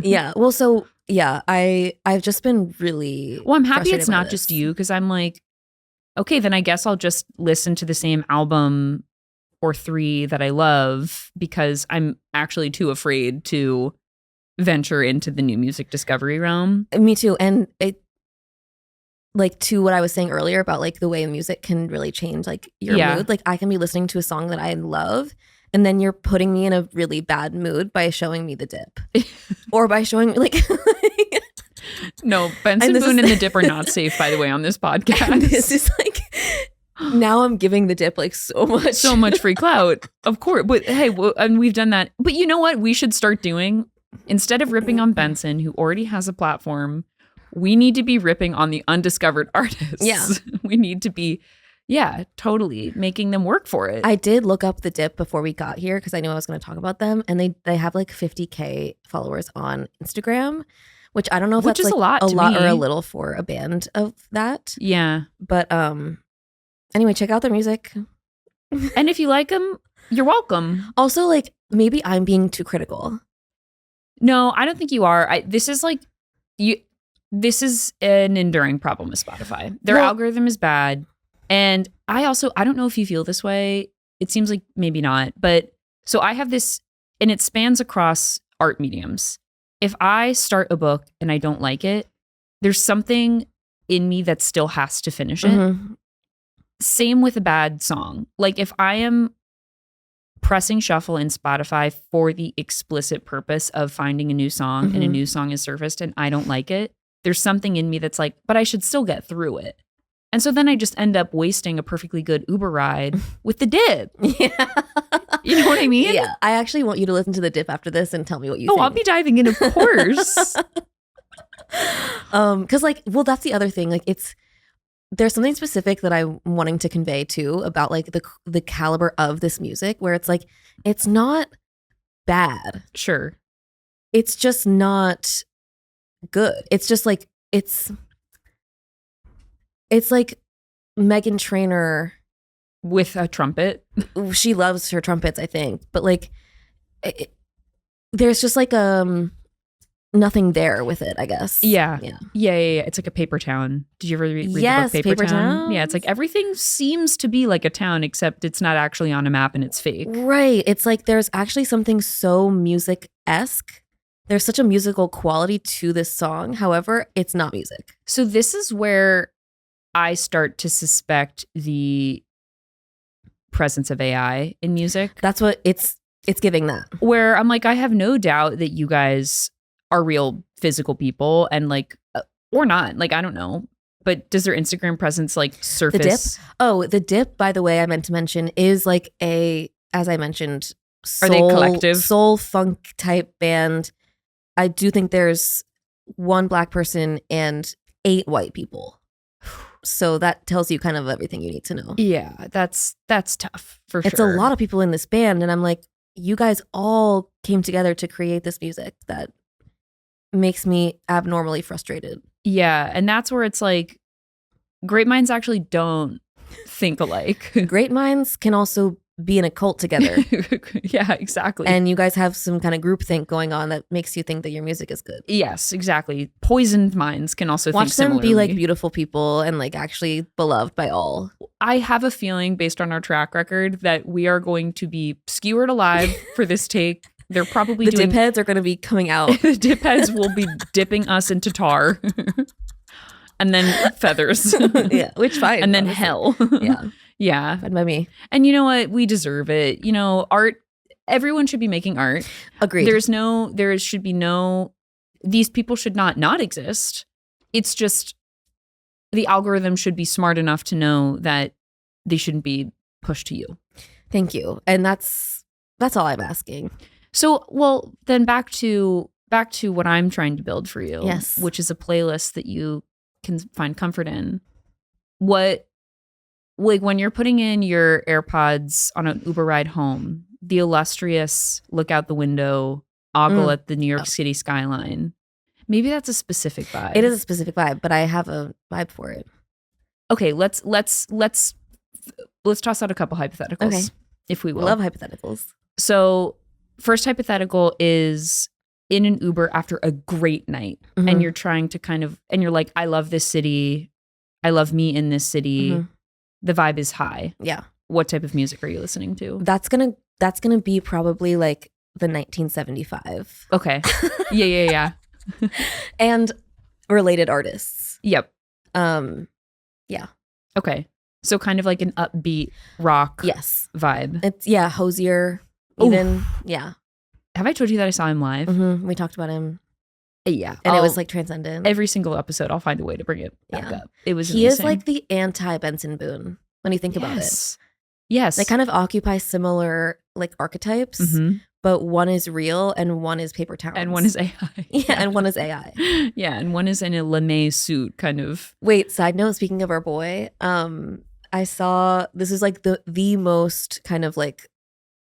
Yeah. Well, so yeah, I've just been really Well, I'm happy frustrated it's by not this. just you because I'm like, okay, then I guess I'll just listen to the same album or 3 that I love because I'm actually too afraid to venture into the new music discovery realm. Me too. And it, like, to what I was saying earlier about like the way music can really change like your mood. Like I can be listening to a song that I love, and then you're putting me in a really bad mood by showing me the dip, or by showing me like. No, Benson Boone and the Dip are not safe, by the way, on this podcast. And this is like, now I'm giving the dip like so much free clout, of course. But hey, and we've done that. But you know what? We should start doing, instead of ripping on Benson, who already has a platform, we need to be ripping on the undiscovered artists. Yeah. We need to be, totally making them work for it. I did look up the dip before we got here because I knew I was going to talk about them, and they have like 50K followers on Instagram, which I don't know if Which that's is like a lot to or me. a little for a band of that. Yeah. But anyway, check out their music. And if you like them, you're welcome. Also, like maybe I'm being too critical. No, I don't think you are. This is an enduring problem with Spotify. Their algorithm is bad. And I don't know if you feel this way. It seems like maybe not. But so I have this, and it spans across art mediums. If I start a book and I don't like it, there's something in me that still has to finish it. Mm-hmm. Same with a bad song. Like if I am pressing shuffle in Spotify for the explicit purpose of finding a new song and a new song is surfaced and I don't like it, there's something in me that's like, but I should still get through it. And so then I just end up wasting a perfectly good Uber ride with the dip. Yeah. You know what I mean? Yeah. I actually want you to listen to the dip after this and tell me what you think. I'll be diving in, of course. Because like, well, that's the other thing. Like there's something specific that I'm wanting to convey too about like the caliber of this music, where it's like it's not bad. Sure. It's just not good. It's just like it's like Meghan Trainor with a trumpet. She loves her trumpets, I think, but like there's just like nothing there with it, I guess. Yeah. It's like a paper town. Did you ever read the book Paper Town? Yeah, it's like everything seems to be like a town, except it's not actually on a map and it's fake. Right. It's like there's actually something so music-esque. There's such a musical quality to this song. However, it's not music. So this is where I start to suspect the presence of AI in music. That's what it's giving that. Where I'm like, I have no doubt that you guys are real physical people and like, or not, like, I don't know. But does their Instagram presence like surface? The Dip? Oh, the Dip, by the way, I meant to mention is like as I mentioned, are they collective? Soul funk type band. I do think there's one black person and 8 white people. So that tells you kind of everything you need to know. Yeah, that's tough for sure. It's a lot of people in this band, and I'm like, you guys all came together to create this music that makes me abnormally frustrated. Yeah, and that's where it's like, great minds actually don't think alike. Great minds can also be in a cult together. Yeah, exactly. And you guys have some kind of groupthink going on that makes you think that your music is good. Yes, exactly. Poisoned minds can also watch think similarly. them be like beautiful people and like actually beloved by all. I have a feeling based on our track record that we are going to be skewered alive for this take. They're probably the dip heads are going to be coming out. The dip heads will be dipping us into tar. And then feathers. Yeah, which fine. And then hell. Yeah. Yeah. Fine by me. And you know what? We deserve it. You know, art, everyone should be making art. Agreed. There should be no, these people should not exist. It's just the algorithm should be smart enough to know that they shouldn't be pushed to you. Thank you. And that's all I'm asking. So, well, then back to what I'm trying to build for you. Yes. Which is a playlist that you can find comfort in. What, like when you're putting in your AirPods on an Uber ride home, the illustrious look out the window, ogle at the New York City skyline. Maybe that's a specific vibe. It is a specific vibe, but I have a vibe for it. Okay, let's toss out a couple hypotheticals, okay, if we will. Love hypotheticals. So, first hypothetical is in an Uber after a great night, and you're trying to and you're like, I love this city, I love me in this city. The vibe is high. Yeah. What type of music are you listening to? That's gonna be probably like the 1975. Okay. Yeah. And related artists. Yep. Yeah. Okay. So kind of like an upbeat rock yes vibe. It's Hosier even. Oof. Yeah. Have I told you that I saw him live? We talked about him. Yeah. And it was like transcendent. Every single episode I'll find a way to bring it back up. It was He amazing. is like the anti-Benson Boone when you think about it. Yes. They kind of occupy similar like archetypes, but one is real and one is paper towns. And one is AI. Yeah, and one is AI. Yeah, and one is in a lame suit kind of. Wait, side note, speaking of our boy, I saw this is like the most kind of like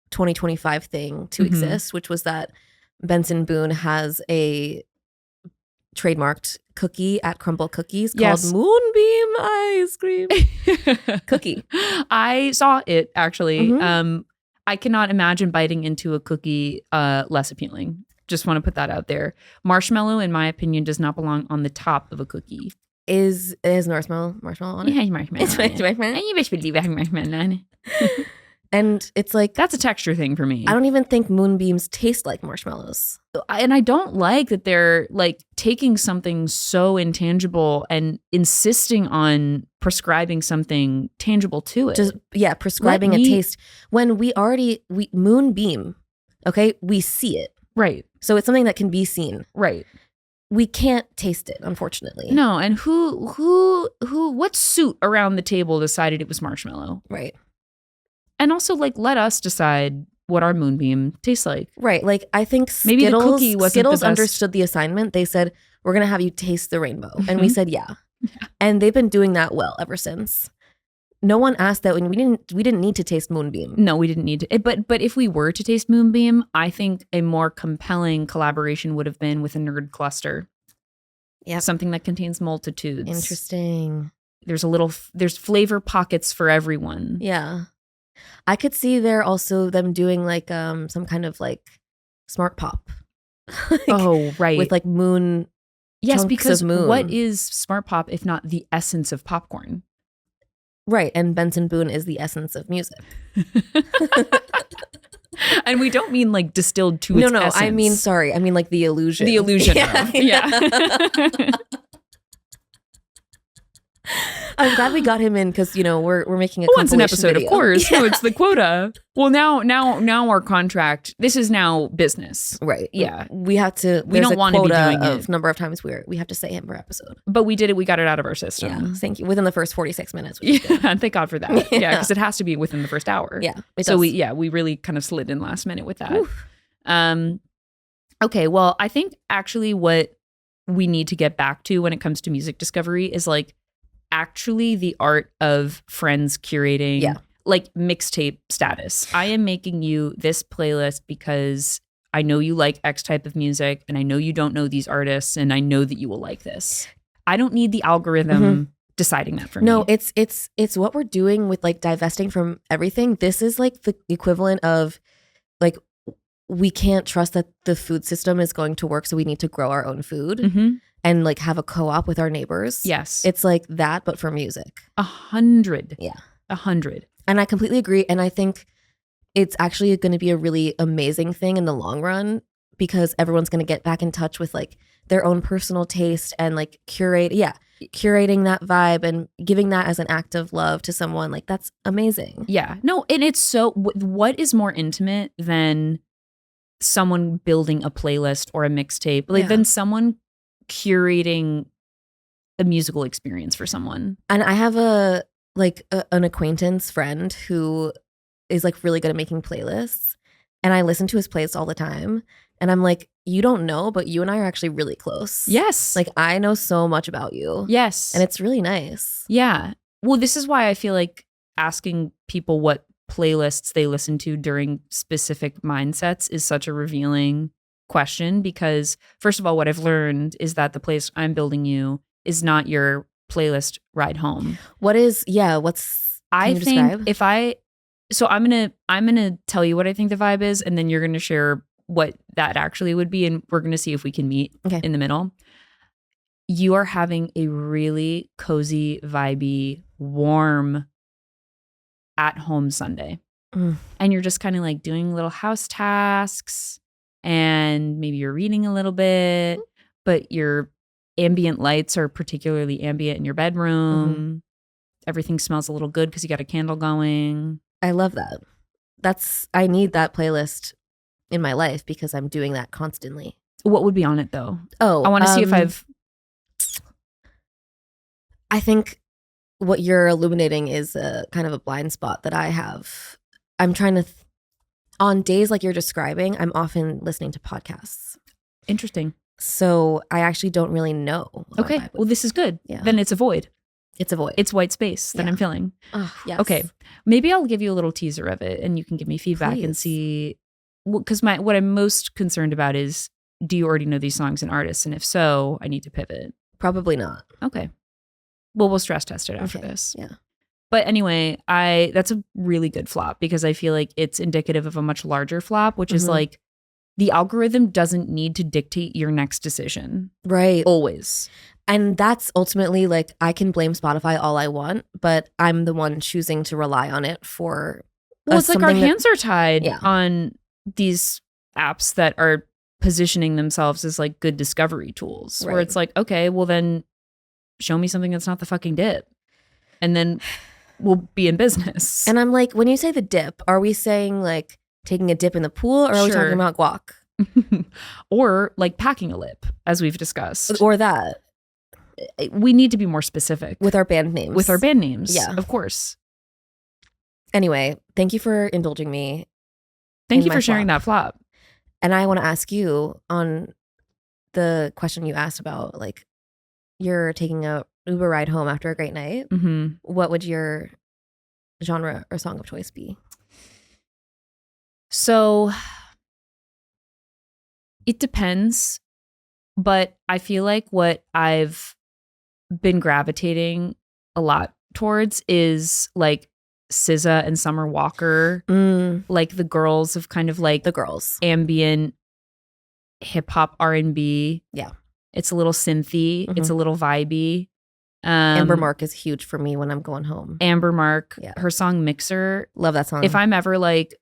2025 thing to exist, which was that Benson Boone has a trademarked cookie at Crumble Cookies called Moonbeam Ice Cream cookie. I saw it actually. I cannot imagine biting into a cookie less appealing. Just want to put that out there. Marshmallow, in my opinion, does not belong on the top of a cookie. Is marshmallow on it? Yeah, marshmallow. It's marshmallow. You best believe I have marshmallow on it. And it's like that's a texture thing for me. I don't even think moonbeams taste like marshmallows. And I don't like that they're like taking something so intangible and insisting on prescribing something tangible to it. Just prescribing a taste when we moonbeam. Okay, we see it. Right. So it's something that can be seen. Right. We can't taste it, unfortunately. No, and what suit around the table decided it was marshmallow? Right. And also, like, let us decide what our moonbeam tastes like. Right. Like, I think maybe Skittles, the cookie wasn't Skittles the best. understood the assignment. They said, we're going to have you taste the rainbow. And we said, yeah. And they've been doing that well ever since. No one asked that when we didn't need to taste Moonbeam. No, we didn't need to. But if we were to taste Moonbeam, I think a more compelling collaboration would have been with a nerd cluster. Yeah. Something that contains multitudes. Interesting. There's flavor pockets for everyone. Yeah. I could see there also them doing like some kind of like smart pop. Like, oh, right. With like moon. Yes, because moon. What is smart pop if not the essence of popcorn? Right. And Benson Boone is the essence of music. And we don't mean like distilled to its essence. I mean like the illusion. The illusion of. Yeah. I'm glad we got him in because we're making a once an episode, video. Of course. Yeah. No, it's the quota. Well, now our contract. This is now business, right? Yeah, we have to. We don't want to be doing it. Number of times we have to say him per episode. But we did it. We got it out of our system. Yeah, thank you. Within the first 46 minutes. Yeah, thank God for that. Yeah, because it has to be within the first hour. Yeah. So we really kind of slid in last minute with that. Okay. Well, I think actually what we need to get back to when it comes to music discovery is like actually the art of friends curating, like mixtape status. I am making you this playlist because I know you like X type of music and I know you don't know these artists and I know that you will like this. I don't need the algorithm deciding that for me. No, it's what we're doing with like divesting from everything. This is like the equivalent of like we can't trust that the food system is going to work, so we need to grow our own food. And like have a co-op with our neighbors. Yes. It's like that, but for music. 100. Yeah. 100. And I completely agree. And I think it's actually going to be a really amazing thing in the long run because everyone's going to get back in touch with like their own personal taste and like curating that vibe and giving that as an act of love to someone. Like that's amazing. Yeah. No, and it's so, what is more intimate than someone building a playlist or a mixtape? Like than someone curating a musical experience for someone. And I have an acquaintance friend who is like really good at making playlists, and I listen to his playlists all the time, and I'm like, you don't know, but you and I are actually really close. Yes. Like I know so much about you. Yes. And it's really nice. Yeah. Well, this is why I feel like asking people what playlists they listen to during specific mindsets is such a revealing question, because first of all, what I've learned is that the place I'm building you is not your playlist ride home. I'm gonna tell you what I think the vibe is, and then you're gonna share what that actually would be, and we're gonna see if we can meet in the middle. You are having a really cozy, vibey, warm at home Sunday. And you're just kind of like doing little house tasks, and maybe you're reading a little bit, but your ambient lights are particularly ambient in your bedroom. Everything smells a little good because you got a candle going. I love that. I need that playlist in my life because I'm doing that constantly. What would be on it though? Oh, I want to see if I think what you're illuminating is a kind of a blind spot that I have. I'm trying to on days like you're describing, I'm often listening to podcasts. Interesting. So I actually don't really know. Okay. Well, this is good. Yeah. Then it's a void. It's a void. It's white space that I'm filling. Yes. Okay. Maybe I'll give you a little teaser of it and you can give me feedback and see. Because what I'm most concerned about is, do you already know these songs and artists? And if so, I need to pivot. Probably not. Okay. Well, we'll stress test it after this. Yeah. But anyway, that's a really good flop because I feel like it's indicative of a much larger flop, which is like the algorithm doesn't need to dictate your next decision. Right. Always. And that's ultimately like, I can blame Spotify all I want, but I'm the one choosing to rely on it for. Well, it's like our hands are tied on these apps that are positioning themselves as like good discovery tools, where it's like, okay, well then show me something that's not the fucking dip. And then we'll be in business. And I'm like, when you say the dip, are we saying like taking a dip in the pool, or are we talking about guac? Or like packing a lip, as we've discussed. Or that. We need to be more specific. With our band names. Yeah. Of course. Anyway, thank you for indulging me. Thank you for sharing that flop. And I want to ask you on the question you asked about like you're taking a Uber ride home after a great night, Mm-hmm. what would your genre or song of choice be? So it depends, but I feel like what I've been gravitating a lot towards is like SZA and Summer Walker, like the girls of kind of like The girls. ambient hip hop R&B. Yeah. It's a little synthy. It's a little vibey. Amber Mark is huge for me when I'm going home. Amber Mark, Yeah. her song Mixer. Love that song. If I'm ever like,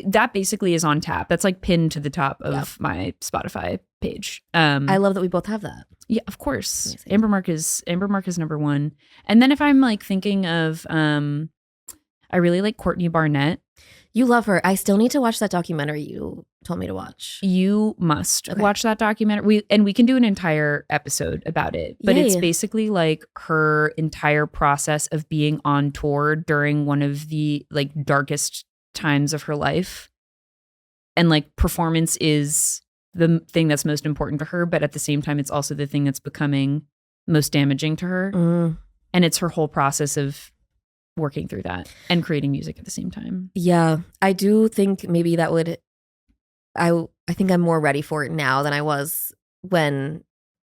that basically is on tap. That's like pinned to the top of my Spotify page. I love that we both have that. Yeah, of course. Amazing. Amber Mark is number one. And then if I'm like thinking of, I really like Courtney Barnett. You love her. I still need to watch that documentary you told me to watch. You must watch that documentary. We can do an entire episode about it. But Yay. it's basically like her entire process of being on tour during one of the like darkest times of her life. And like performance is the thing that's most important to her, but at the same time it's also the thing that's becoming most damaging to her. And it's her whole process of working through that and creating music at the same time. Yeah, I do think maybe that would. I think I'm more ready for it now than I was when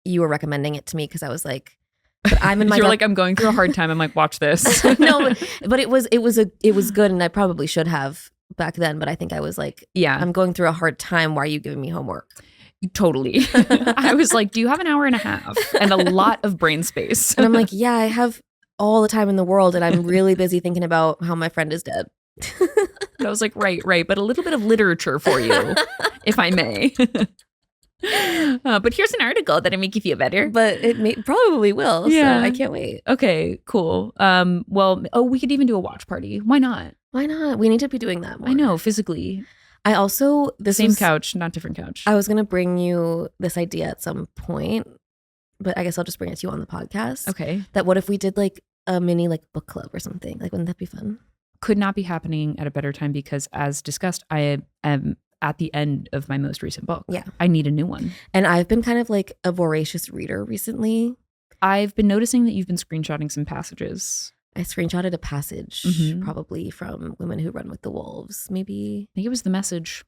you were recommending it to me, because I was like, but I'm in my. You're like, I'm going through a hard time. I'm like, watch this. No, but it was good, and I probably should have back then. But I think I was like, yeah, I'm going through a hard time. Why are you giving me homework? Totally. I was like, do you have an hour and a half and a lot of brain space? And I'm like, yeah, I have all the time in the world, and I'm really busy thinking about how my friend is dead. And I was like, right, but a little bit of literature for you, if I may. But here's an article that'll make you feel better. But probably will. Yeah. So I can't wait. Okay, cool. We could even do a watch party. Why not? Why not? We need to be doing that more. I know, physically. I also Same couch, not different couch. I was gonna bring you this idea at some point, but I guess I'll just bring it to you on the podcast. Okay. That what if we did like a mini like book club or something? Like, wouldn't that be fun? Could not be happening at a better time because, as discussed, I am at the end of my most recent book. Yeah. I need a new one. And I've been kind of like a voracious reader recently. I've been noticing that you've been screenshotting some passages. I screenshotted a passage probably from Women Who Run with the Wolves, maybe. I think it was The Message.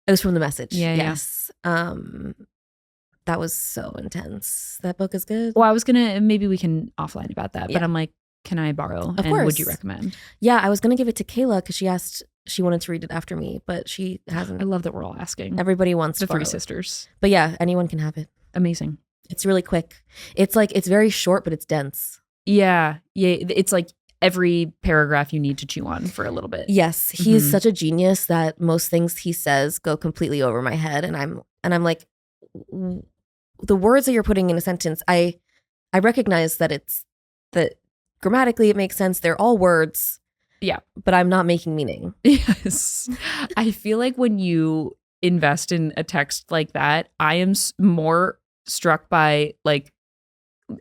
It was from The Message. Yeah, yes. That was so intense. That book is good. Well, I was maybe we can offline about that, but Yeah. I'm like, can I borrow? Of and course. Would you recommend? Yeah, I was going to give it to Kayla because she asked, she wanted to read it after me, but she hasn't. I love that we're all asking. Everybody wants The to borrow three it. sisters. But yeah, anyone can have it. Amazing. It's really quick. It's like, it's very short, but it's dense. Yeah. It's like every paragraph you need to chew on for a little bit. Yes, he's such a genius that most things he says go completely over my head, and I'm like, the words that you're putting in a sentence, I recognize that grammatically it makes sense. They're all words. Yeah. But I'm not making meaning. Yes. I feel like when you invest in a text like that, I am more struck by like,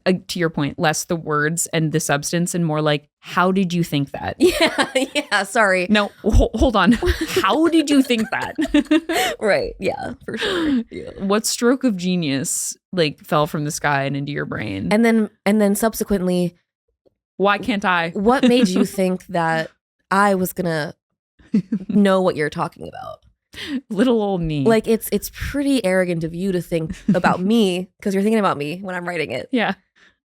to your point, less the words and the substance and more like, how did you think that? Yeah, sorry. No, hold on. How did you think that? Right. Yeah, for sure. What stroke of genius like fell from the sky and into your brain? And then subsequently, why can't I? What made you think that I was gonna know what you're talking about? Little old me. Like, it's pretty arrogant of you to think about me, because you're thinking about me when I'm writing it. Yeah.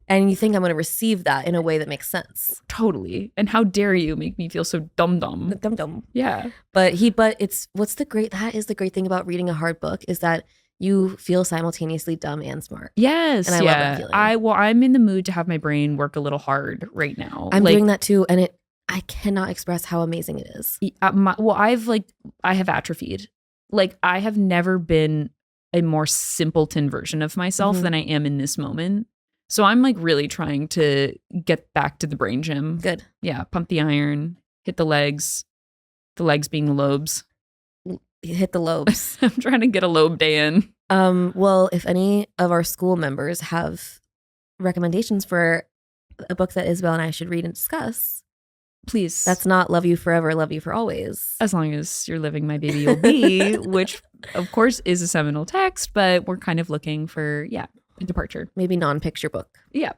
And you think I'm going to receive that in a way that makes sense. Totally. And how dare you make me feel so dumb. Dumb. Yeah. But that is the great thing about reading a hard book, is that you feel simultaneously dumb and smart. Yes. And I love that feeling. I'm in the mood to have my brain work a little hard right now. I'm doing that too. And I cannot express how amazing it is. I have atrophied. Like, I have never been a more simpleton version of myself than I am in this moment. So I'm like really trying to get back to the brain gym. Good. Yeah. Pump the iron, hit the legs being the lobes. Hit the lobes. I'm trying to get a lobe day in. Well, if any of our school members have recommendations for a book that Isabelle and I should read and discuss, please. that's not Love You Forever, Love You for Always. As long as you're living my baby you'll be, which of course is a seminal text, but we're kind of looking for, departure. Maybe non-picture book. Yeah.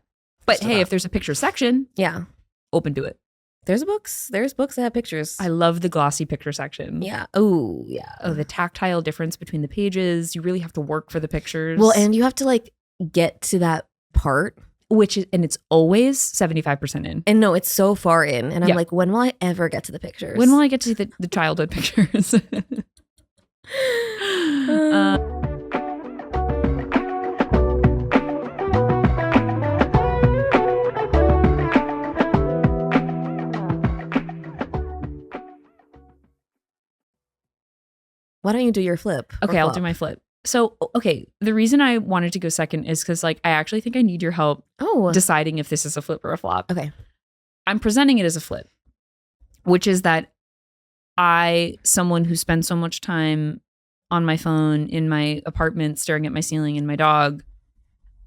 But Just hey, about. if there's a picture section, Yeah. open to it. There's books that have pictures. I love the glossy picture section. Yeah. Oh, yeah. Oh, the tactile difference between the pages. You really have to work for the pictures. Well, and you have to like get to that part. And it's always 75% in. And no, it's so far in. And I'm Yeah. like, when will I ever get to the pictures? When will I get to see the childhood pictures? Why don't you do your flip? or Okay, I'll flop? do my flip. So, okay, the reason I wanted to go second is because like I actually think I need your help Oh, deciding if this is a flip or a flop. okay. I'm presenting it as a flip, which is that someone who spends so much time on my phone in my apartment staring at my ceiling and my dog,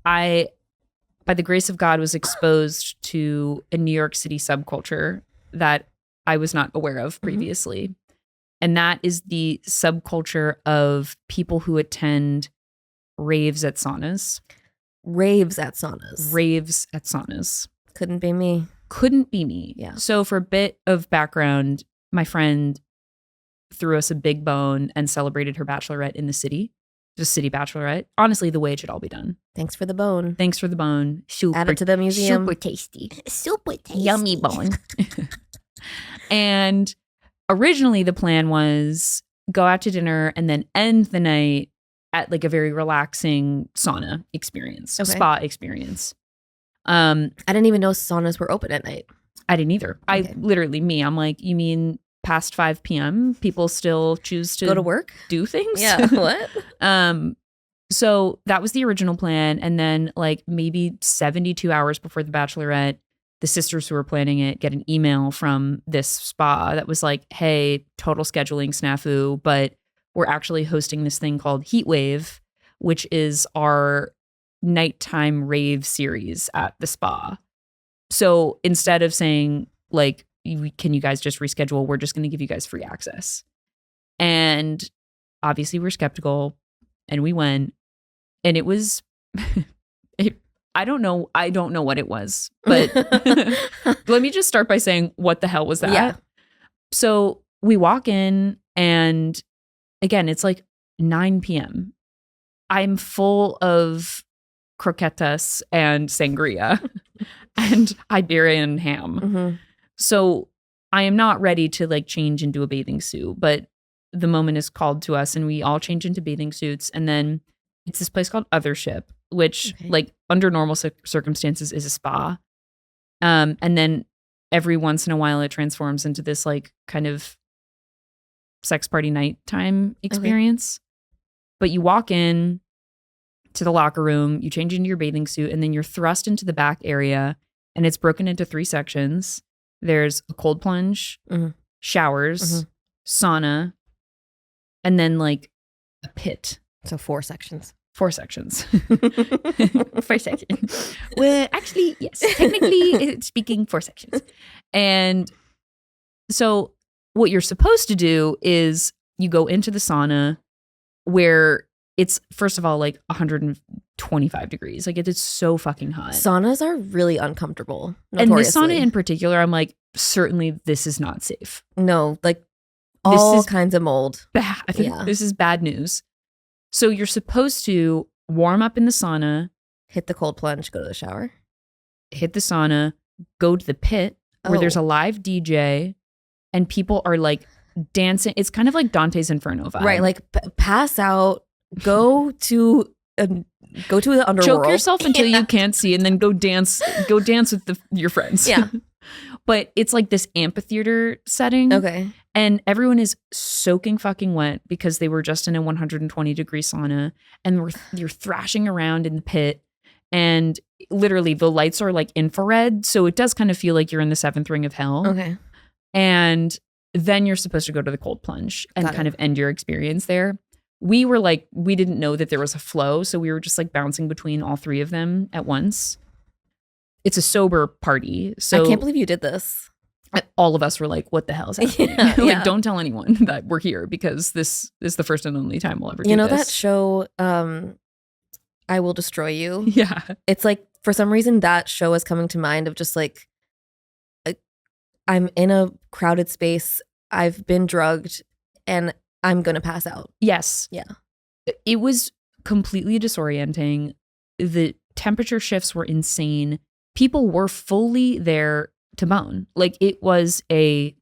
by the grace of God, was exposed to a New York City subculture that I was not aware of previously. And that is the subculture of people who attend raves at saunas. Raves at saunas. Raves at saunas. Couldn't be me. Couldn't be me. Yeah. So for a bit of background, my friend threw us a big bone and celebrated her bachelorette in the city. Just city bachelorette. Honestly, the way it should all be done. Thanks for the bone. Thanks for the bone. Super, Add it to the museum. super tasty. Super tasty. Yummy bone. And originally the plan was go out to dinner and then end the night at like a very relaxing sauna experience, Okay. spa experience. I didn't even know saunas were open at night. I didn't either. Okay. I'm like, you mean past 5 p.m. people still choose to Go to work? do things? Yeah. What? So that was the original plan. And then like maybe 72 hours before the bachelorette, the sisters who were planning it get an email from this spa that was like, hey, total scheduling snafu, but we're actually hosting this thing called Heat Wave, which is our nighttime rave series at the spa. So instead of saying like, can you guys just reschedule? We're just going to give you guys free access. And obviously we're skeptical and we went, and it was, I don't know what it was, but let me just start by saying, what the hell was that? Yeah. So we walk in and again, it's like 9 p.m. I'm full of croquetas and sangria and Iberian ham. Mm-hmm. So I am not ready to like change into a bathing suit, but the moment is called to us and we all change into bathing suits. And then it's this place called Othership, which Okay. like under normal circumstances is a spa. And then every once in a while it transforms into this like kind of sex party nighttime experience. But you walk in to the locker room, you change into your bathing suit, and then you're thrust into the back area, and it's broken into 3 sections. There's a cold plunge, Mhm. showers, sauna, and then like a pit. So 4 sections. 4 sections. 4 sections. Well, actually, yes. Technically speaking, 4 sections. And so what you're supposed to do is you go into the sauna where it's, first of all, like 125 degrees. Like it is so fucking hot. Saunas are really uncomfortable. And this sauna notoriously. in particular, I'm like, certainly this is not safe. No, like all is kinds of mold. Bad. Yeah. This is bad news. So you're supposed to warm up in the sauna, Hit the cold plunge, go to the shower. hit the sauna, go to the pit where there's Oh. a live DJ and people are like dancing. It's kind of like Dante's Inferno vibe. Right, like pass out, go to the underworld. choke yourself until you can't see and then go dance with your friends. Yeah. But it's like this amphitheater setting. Okay. And everyone is soaking fucking wet because they were just in a 120-degree sauna and you're thrashing around in the pit. And literally the lights are like infrared. So it does kind of feel like you're in the 7th ring of hell. Okay. And then you're supposed to go to the cold plunge and Got kind it. of end your experience there. We were like, we didn't know that there was a flow. So we were just like bouncing between all 3 of them at once. It's a sober party. So I can't believe you did this. all of us were like, what the hell is happening? Yeah, Like, yeah. don't tell anyone that we're here because this is the first and only time we'll ever do You know this. that show I Will Destroy You. Yeah. It's like, for some reason, that show is coming to mind of just like, I'm in a crowded space, I've been drugged, and I'm going to pass out. Yes. Yeah. It was completely disorienting. The temperature shifts were insane. People were fully there to bone. Like, it was a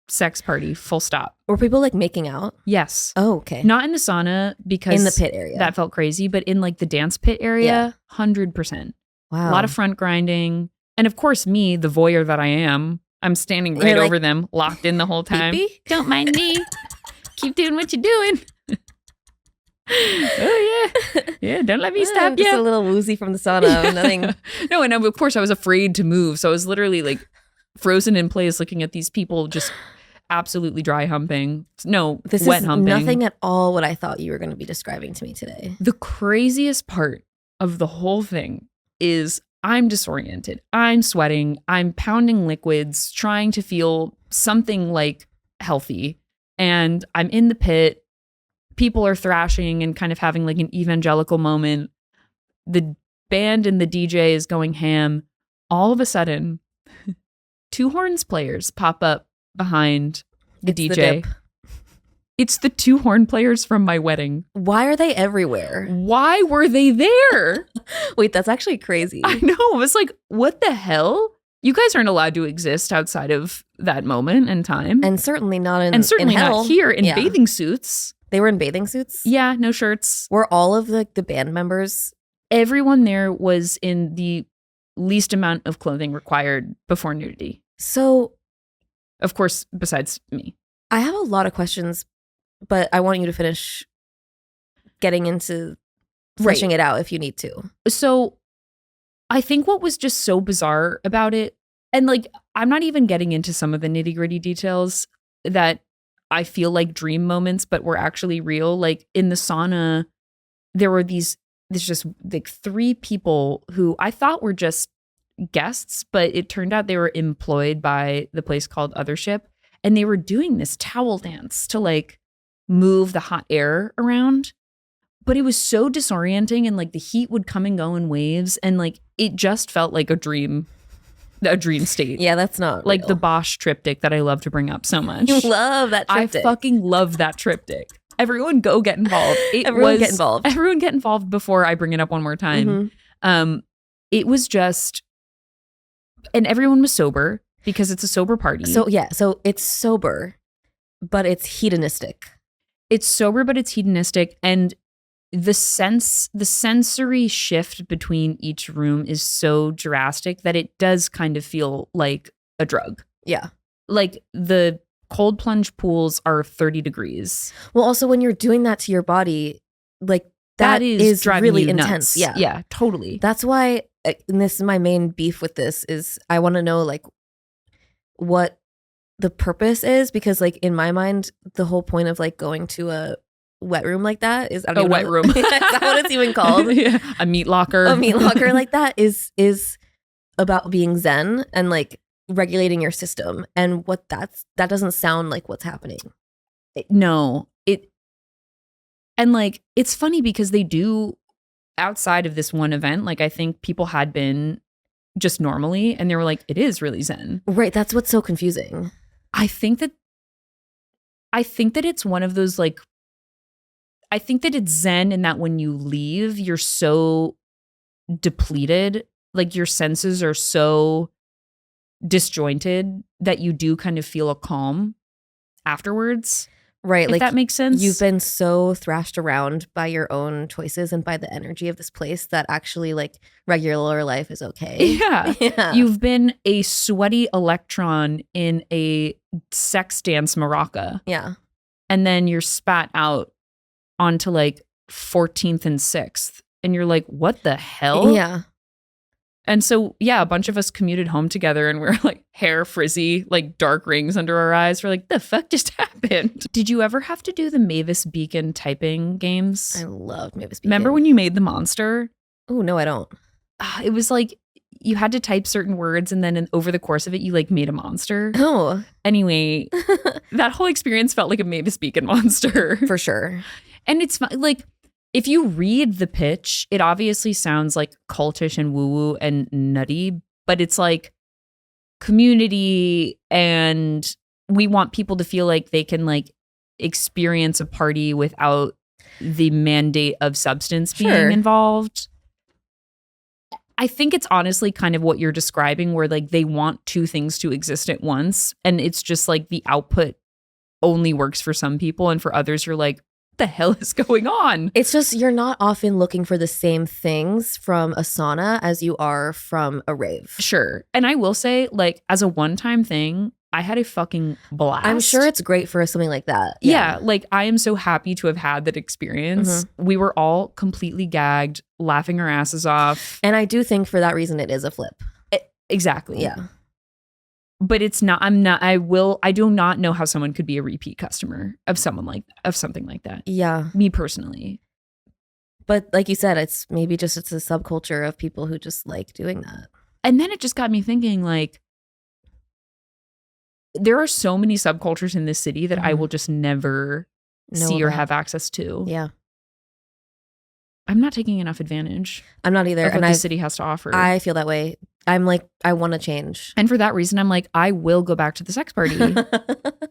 sex party, full stop. Were people like making out? Yes. Oh, okay. Not in the sauna because in the pit area. that felt crazy, but in like the dance pit area, 100%. Wow. A lot of front grinding. And of course, me, the voyeur that I am, I'm standing right over them, locked in the whole time. Pee-pee? Don't mind me. Keep doing what you're doing. Oh, yeah. Yeah, don't let me stop Just you. a little woozy from the sauna. Nothing. No, and of course, I was afraid to move. So I was literally like frozen in place looking at these people just absolutely dry humping. No, This wet is humping. nothing at all what I thought you were going to be describing to me today. The craziest part of the whole thing is I'm disoriented. I'm sweating. I'm pounding liquids, trying to feel something like healthy. And I'm in the pit. People are thrashing and kind of having like an evangelical moment. The band and the DJ is going ham. All of a sudden, two horns players pop up behind the It's the DJ. dip. It's the two horn players from my wedding. Why are they everywhere? Why were they there? Wait, that's actually crazy. I know. I was like, what the hell? You guys aren't allowed to exist outside of that moment and time. And certainly not in And certainly in hell. not here in Yeah. bathing suits. They were in bathing suits? Yeah, no shirts. Were all of the band members? Everyone there was in the least amount of clothing required before nudity. So Of course, besides me. I have a lot of questions, but I want you to finish getting into fleshing it out if you need to. So I think what was just so bizarre about it, and like, I'm not even getting into some of the nitty gritty details that I feel like dream moments, but were actually real. Like in the sauna, there were there's just like 3 people who I thought were just guests, but it turned out they were employed by the place called Othership. And they were doing this towel dance to like move the hot air around. But it was so disorienting, and like the heat would come and go in waves, and like it just felt like a dream state. Yeah, that's not Like real. the Bosch triptych that I love to bring up so much. You love that I triptych. fucking love that triptych. Everyone go get involved. Everyone get involved. Everyone get involved before I bring it up one more time. Mhm. It was just, and everyone was sober because it's a sober party. So yeah, so it's sober, but it's hedonistic. It's sober, but it's hedonistic. And the sensory shift between each room is so drastic that it does kind of feel like a drug. Yeah. Like the cold plunge pools are 30 degrees. Well, also when you're doing that to your body, like that is driving really you intense. nuts. Yeah. Yeah, totally. That's why, and this is my main beef with this, is I want to know like what the purpose is, because like in my mind, the whole point of like going to a wet room like that is, I don't A even wet know- room. Is that what it's even called? Yeah. A meat locker. A meat locker like that is about being zen and like regulating your system, and that doesn't sound like what's happening. No. And like, it's funny because they do, outside of this one event, like I think people had been just normally and they were like, it is really zen. Right, that's what's so confusing. I think that it's one of those like, I think that it's zen in that when you leave, you're so depleted, like your senses are so disjointed that you do kind of feel a calm afterwards. Right, If like that makes sense. you've been so thrashed around by your own choices and by the energy of this place that actually like regular life is okay. Yeah. Yeah. You've been a sweaty electron in a sex dance maraca, Yeah. and then you're spat out onto like 14th and 6th. And you're like, what the hell? Yeah. And so, yeah, a bunch of us commuted home together and we're like hair frizzy, like dark rings under our eyes. We're like, the fuck just happened? Did you ever have to do the Mavis Beacon typing games? I love Mavis Beacon. Remember when you made the monster? Oh, no, I don't. It was like you had to type certain words and then over the course of it, you like made a monster. Oh, Anyway, that whole experience felt like a Mavis Beacon monster. for sure. And it's like, if you read the pitch, it obviously sounds like cultish and woo-woo and nutty, but it's like community, and we want people to feel like they can like experience a party without the mandate of substance being involved. I think it's honestly kind of what you're describing, where like they want two things to exist at once, and it's just like the output only works for some people, and for others you're like, what the hell is going on? It's just you're not often looking for the same things from a sauna as you are from a rave. Sure. And I will say, like, as a one-time thing, I had a fucking blast. I'm sure it's great for something like that. Yeah, like I am so happy to have had that experience. Mm-hmm. We were all completely gagged, laughing our asses off. And I do think for that reason it is a flip. Exactly. Yeah. But it's not, I do not know how someone could be a repeat customer of something like that. Yeah. Me personally. But like you said, it's a subculture of people who just like doing that. And then it just got me thinking, like, there are so many subcultures in this city that I will just never see or have access to. Yeah. I'm not taking enough advantage. I'm not either. Of what the city has to offer. I feel that way. I'm like, I want to change. And for that reason, I'm like, I will go back to the sex party.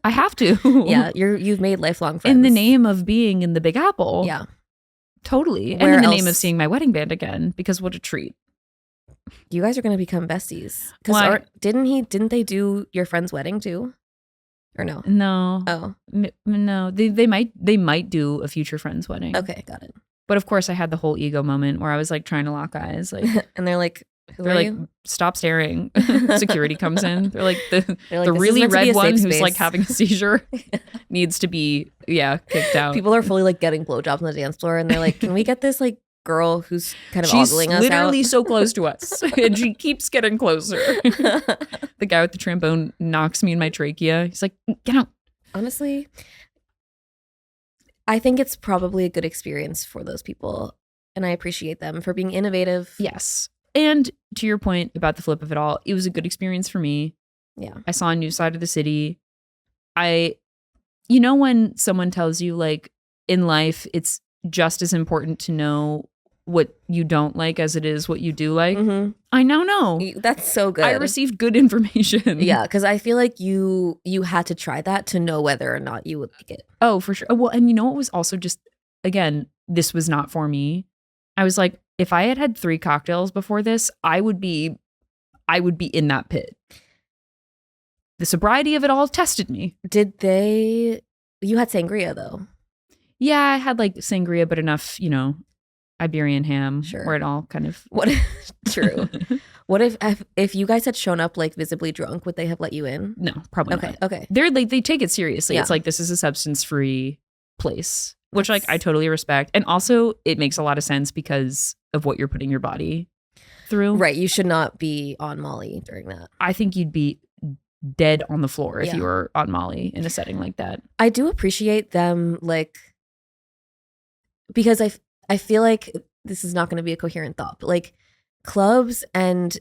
I have to. Yeah, you've made lifelong friends. In the name of being in the Big Apple. Yeah. Totally. Where and in the else? name of seeing my wedding band again, because what a treat. You guys are going to become besties. Because didn't they do your friend's wedding too? Or no? No. Oh. No. They might do a future friend's wedding. Okay, got it. But of course I had the whole ego moment where I was like trying to lock eyes. Like and they're like, they're like, stop staring. Security comes in. They're like, the They're like, the really red one who's space. like having a seizure needs to be, kicked out. People are fully like getting blowjobs on the dance floor and they're like, can we get this like girl who's kind of She's ogling us out? literally so close to us and she keeps getting closer. The guy with the trombone knocks me in my trachea. He's like, get out. Honestly, I think it's probably a good experience for those people. And I appreciate them for being innovative. Yes. And to your point about the flip of it all, it was a good experience for me. Yeah. I saw a new side of the city. When someone tells you like in life, it's just as important to know what you don't like as it is what you do like. Mm-hmm. I now know. That's so good. I received good information. Yeah, because I feel like you had to try that to know whether or not you would like it. Oh, for sure. Well, and you know what was also just, again, this was not for me. I was like, if I had had 3 cocktails before this, I would be in that pit. The sobriety of it all tested me. You had sangria though? Yeah, I had like sangria, but enough, Iberian ham, Sure. where it all kind of. True. What if you guys had shown up like visibly drunk, would they have let you in? No, probably not. Okay. They're like, they take it seriously. Yeah. It's like, this is a substance-free place, which like I totally respect. And also it makes a lot of sense because of what you're putting your body through. Right. You should not be on Molly during that. I think you'd be dead on the floor if Yeah. you were on Molly in a setting like that. I do appreciate them, like, because I feel like this is not going to be a coherent thought, but like clubs and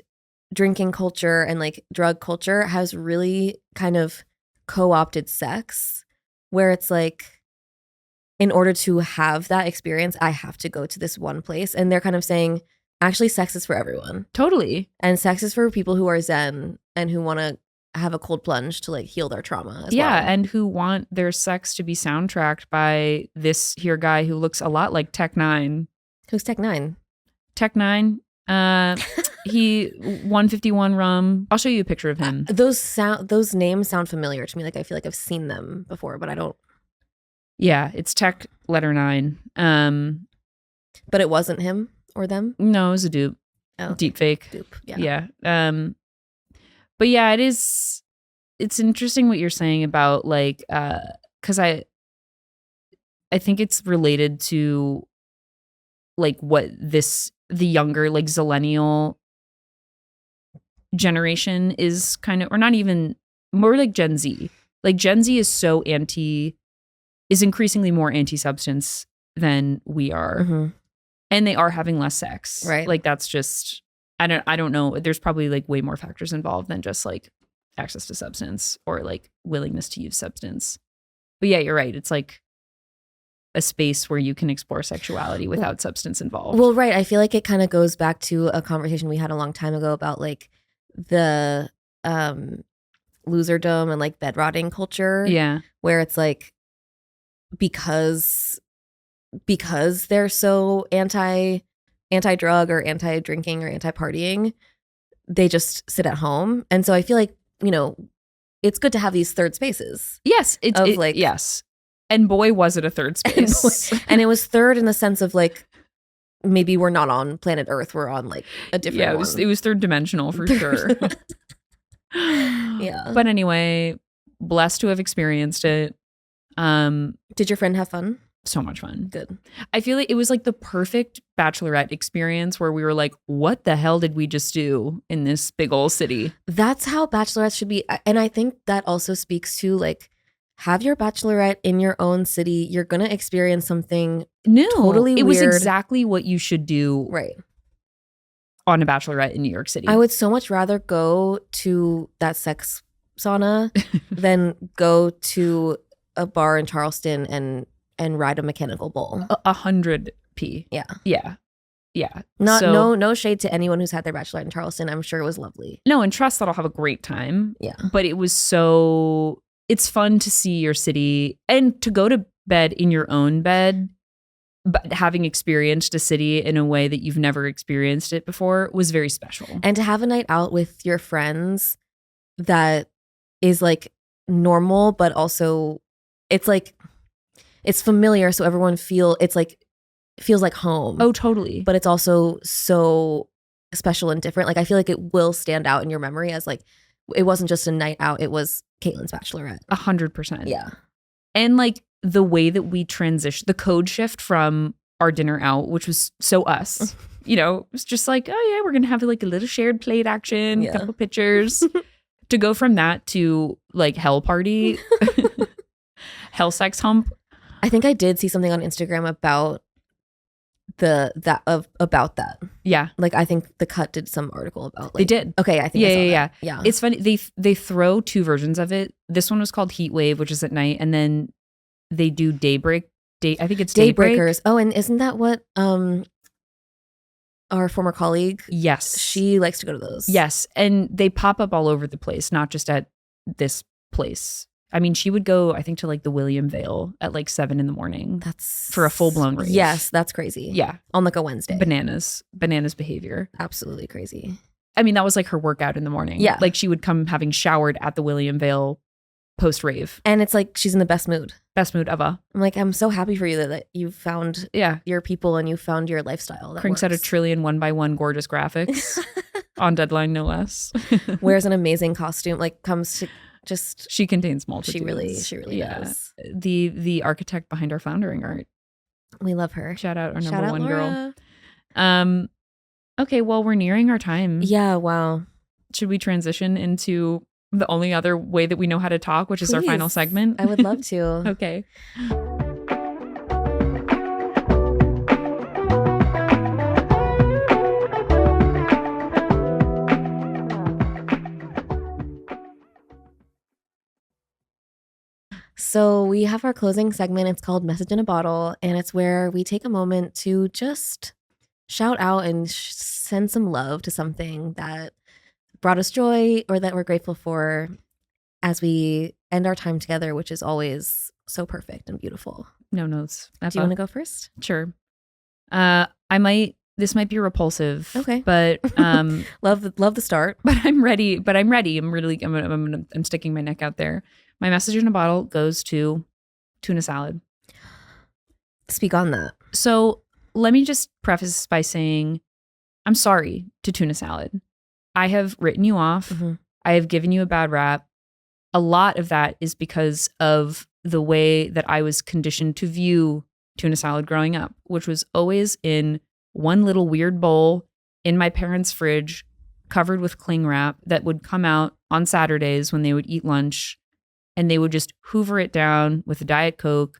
drinking culture and like drug culture has really kind of co-opted sex, where it's like, in order to have that experience, I have to go to this one place. And they're kind of saying, actually, sex is for everyone. Totally. And sex is for people who are zen and who want to have a cold plunge to like heal their trauma as well. And who want their sex to be soundtracked by this here guy who looks a lot like Tech Nine. Who's Tech Nine? Tech Nine. He 151 rum. I'll show you a picture of him. Those names sound familiar to me. Like I feel like I've seen them before, but I don't. Yeah, it's Tech letter 9. But it wasn't him or them? No, it was a dupe. Oh, Deep fake. dupe. Yeah. Yeah. But yeah, it's interesting what you're saying about like, because I think it's related to like what the younger like zillennial generation is kind of, or not even, more like Gen Z. Like Gen Z is increasingly more anti-substance than we are. Mm-hmm. And they are having less sex. Right. Like that's just, I don't know. There's probably like way more factors involved than just like access to substance or like willingness to use substance. But yeah, you're right. It's like a space where you can explore sexuality without substance involved. Well, right. I feel like it kind of goes back to a conversation we had a long time ago about like the loserdom and like bed rotting culture. Yeah. Where it's like because they're so anti-drug or anti-drinking or anti-partying, they just sit at home. And so I feel like, you know, it's good to have these third spaces. Yes. Yes. And boy, was it a third space. And it was third in the sense of like, maybe we're not on planet Earth. We're on like a different one. It was third dimensional for sure. Yeah. But anyway, blessed to have experienced it. Did your friend have fun? So much fun. Good. I feel like it was like the perfect bachelorette experience where we were like, what the hell did we just do in this big old city? That's how bachelorettes should be. And I think that also speaks to like, have your bachelorette in your own city. You're going to experience something totally weird. It was exactly what you should do right on a bachelorette in New York City. I would so much rather go to that sex sauna than go to a bar in Charleston and ride a mechanical bull. 100p. Yeah. Yeah. Yeah. No shade to anyone who's had their bachelorette in Charleston. I'm sure it was lovely. No, and trust that I'll have a great time. Yeah. But it's fun to see your city and to go to bed in your own bed, but having experienced a city in a way that you've never experienced it before was very special. And to have a night out with your friends that is like normal, but also it's like, it's familiar. So everyone feels like home. Oh, totally. But it's also so special and different. Like I feel like it will stand out in your memory as like, it wasn't just a night out. It was Caitlin's bachelorette. 100%. Yeah. And like the way that we transitioned, the code shift from our dinner out, which was so us, you know, it was just like, oh yeah, we're going to have like a little shared plate action, a couple pictures to go from that to like hell party, hell sex hump. I think I did see something on Instagram about about that. Yeah. Like I think The Cut did some article about like, they did. Okay, I think Yeah. It's funny. They throw two versions of it. This one was called Heat Wave, which is at night, and then they do Daybreak. I think it's Daybreakers. Oh, and isn't that what our former colleague? Yes. She likes to go to those. Yes. And they pop up all over the place, not just at this place. I mean, she would go, I think, to like the William Vale at like 7 a.m. That's for a full-blown rave. Yes, that's crazy. Yeah. On like a Wednesday. Bananas behavior. Absolutely crazy. I mean, that was like her workout in the morning. Yeah. Like she would come having showered at the William Vale post-rave. And it's like she's in the best mood. Best mood ever. I'm like, I'm so happy for you that you found your people and you found your lifestyle. Cranks out a trillion 1x1 gorgeous graphics on deadline, no less. Wears an amazing costume, like comes to just... She contains multitudes. She really does. The architect behind our Floundering art. We love her. Shout out our Shout number out one Laura. girl. Okay, well, we're nearing our time. Yeah, wow. Should we transition into the only other way that we know how to talk, which is our final segment? I would love to. Okay. So we have our closing segment. It's called Message in a Bottle, and it's where we take a moment to just shout out and send some love to something that brought us joy or that we're grateful for as we end our time together, which is always so perfect and beautiful. No notes. Do you want to go first? Sure. This might be repulsive. Okay. But love the start. But I'm ready. I'm sticking my neck out there. My message in a bottle goes to tuna salad. Speak on that. So let me just preface by saying I'm sorry to tuna salad. I have written you off. Mm-hmm. I have given you a bad rap. A lot of that is because of the way that I was conditioned to view tuna salad growing up, which was always in one little weird bowl in my parents' fridge covered with cling wrap that would come out on Saturdays when they would eat lunch, and they would just hoover it down with a Diet Coke.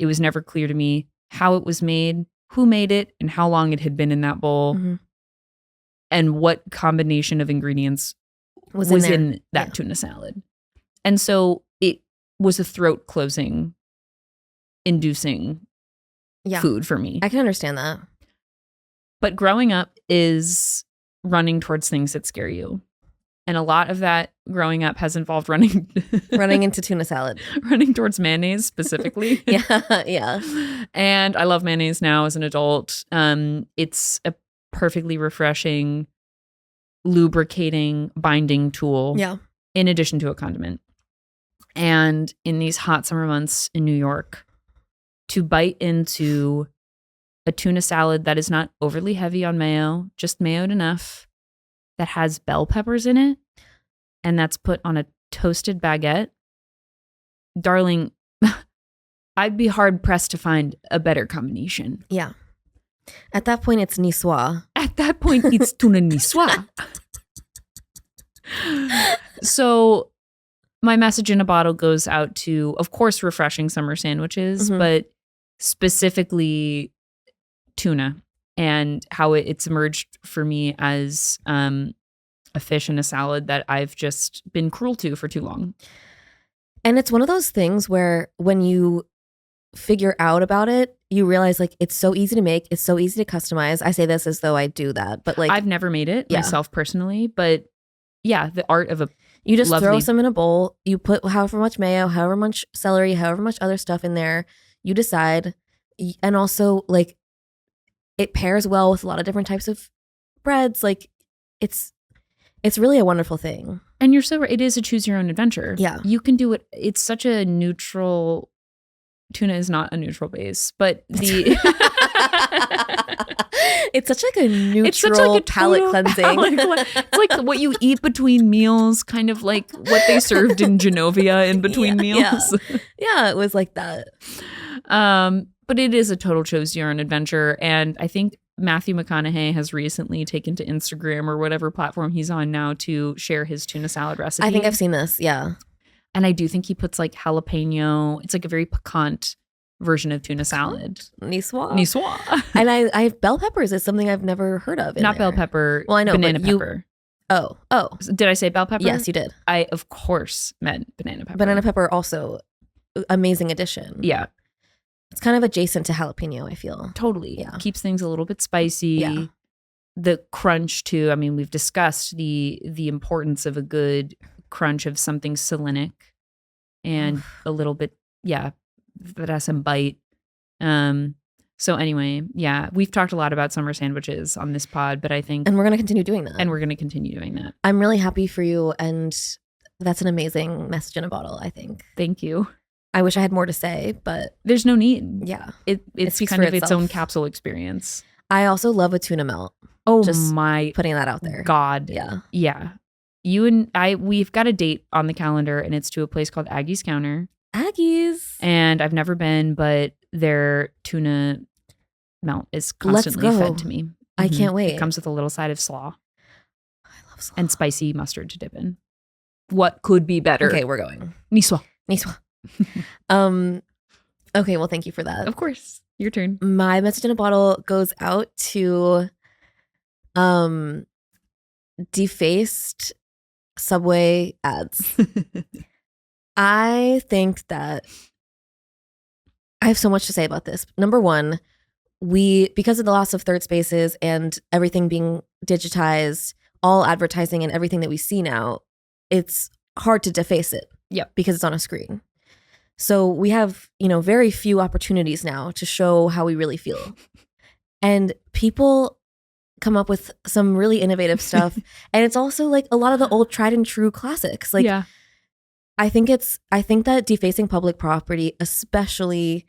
It was never clear to me how it was made, who made it, and how long it had been in that bowl, and what combination of ingredients was in that tuna salad. And so it was a throat closing, inducing food for me. I can understand that. But growing up is running towards things that scare you. And a lot of that growing up has involved running Running into tuna salad. running towards mayonnaise specifically. Yeah. And I love mayonnaise now as an adult. It's a perfectly refreshing, lubricating, binding tool. Yeah. In addition to a condiment. And in these hot summer months in New York, to bite into a tuna salad that is not overly heavy on mayo, just mayoed enough, that has bell peppers in it, and that's put on a toasted baguette. Darling, I'd be hard pressed to find a better combination. Yeah. At that point, it's niçoise. At that point, it's tuna niçoise. So my message in a bottle goes out to, of course, refreshing summer sandwiches, but specifically tuna and how it's emerged for me as a fish in a salad that I've just been cruel to for too long. And it's one of those things where when you figure out about it, you realize like it's so easy to make, it's so easy to customize. I say this as though I do that, but like I've never made it myself personally, but yeah, the art of you just throw some in a bowl, you put however much mayo, however much celery, however much other stuff in there, you decide. And also like it pairs well with a lot of different types of breads. Like it's really a wonderful thing. And you're so right. It is a choose your own adventure. Yeah. You can do it. It's such a neutral, tuna is not a neutral base, but the it's such like a neutral palate cleansing. It's like what you eat between meals, kind of like what they served in Genovia in between meals. Yeah, it was like that. But it is a total choose your own adventure. And I think Matthew McConaughey has recently taken to Instagram or whatever platform he's on now to share his tuna salad recipe. I think I've seen this. Yeah. And I do think he puts like jalapeno. It's like a very piquant version of tuna salad. Niçoise. And I have bell peppers is something I've never heard of. Not bell pepper. Well, I know. Banana pepper. Oh. Did I say bell pepper? Yes, you did. I, of course, meant banana pepper. Banana pepper also amazing addition. Yeah. It's kind of adjacent to jalapeno, I feel. Totally. Yeah. Keeps things a little bit spicy. Yeah. The crunch too. I mean, we've discussed the importance of a good crunch of something salinic and a little bit, that has some bite. So anyway, yeah, we've talked a lot about summer sandwiches on this pod, but I think... And we're going to continue doing that. And we're going to continue doing that. I'm really happy for you, and that's an amazing message in a bottle, I think. Thank you. I wish I had more to say, but... There's no need. Yeah. It's kind of its own capsule experience. I also love a tuna melt. Oh, just my... putting that out there. God. Yeah. Yeah. You and I, we've got a date on the calendar, and it's to a place called Aggie's Counter. Aggies. And I've never been, but their tuna melt is constantly fed to me. I can't wait. It comes with a little side of slaw. I love slaw. And spicy mustard to dip in. What could be better? Okay, we're going. Niçoise. Okay, well, thank you for that. Of course. Your turn. My message in a bottle goes out to defaced Subway ads. I think that I have so much to say about this. Number one, because of the loss of third spaces and everything being digitized, all advertising and everything that we see now, it's hard to deface it. Yep. Because it's on a screen. So we have, very few opportunities now to show how we really feel. And people come up with some really innovative stuff. And it's also like a lot of the old tried and true classics. Like, yeah. I think that defacing public property, especially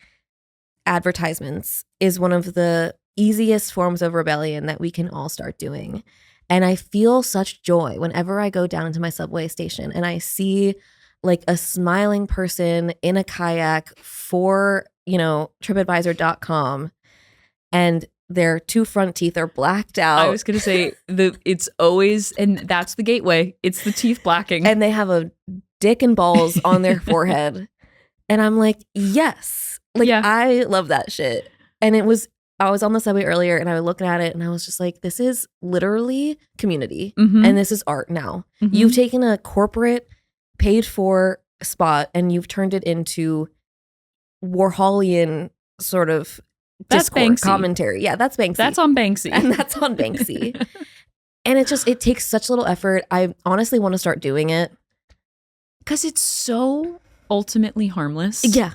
advertisements, is one of the easiest forms of rebellion that we can all start doing. And I feel such joy whenever I go down to my subway station and I see like a smiling person in a kayak for, TripAdvisor.com, and their two front teeth are blacked out. I was going to say it's always, and that's the gateway. It's the teeth blacking. And they have a dick and balls on their forehead. And I'm like, yes. Like, yeah. I love that shit. And I was on the subway earlier and I was looking at it and I was just like, this is literally community. Mm-hmm. And this is art now. Mm-hmm. You've taken a corporate paid for spot and you've turned it into Warholian sort of That's Discord Banksy. commentary. Yeah, that's Banksy. That's on Banksy. And that's on Banksy. And it takes such little effort. I honestly want to start doing it. Because it's so ultimately harmless. Yeah.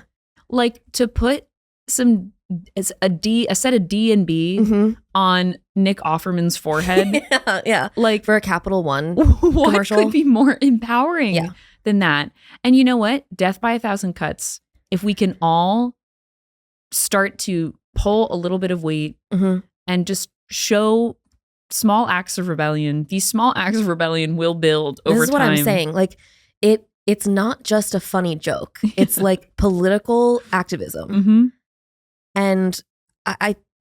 Like to put a set of D and B on Nick Offerman's forehead. Yeah. Like for a Capital One what commercial. could be more empowering than that? And you know what? Death by 1,000 cuts. If we can all start to pull a little bit of weight and just show small acts of rebellion, these small acts of rebellion will build over time. This is what I'm saying. Like it's not just a funny joke. It's like political activism. And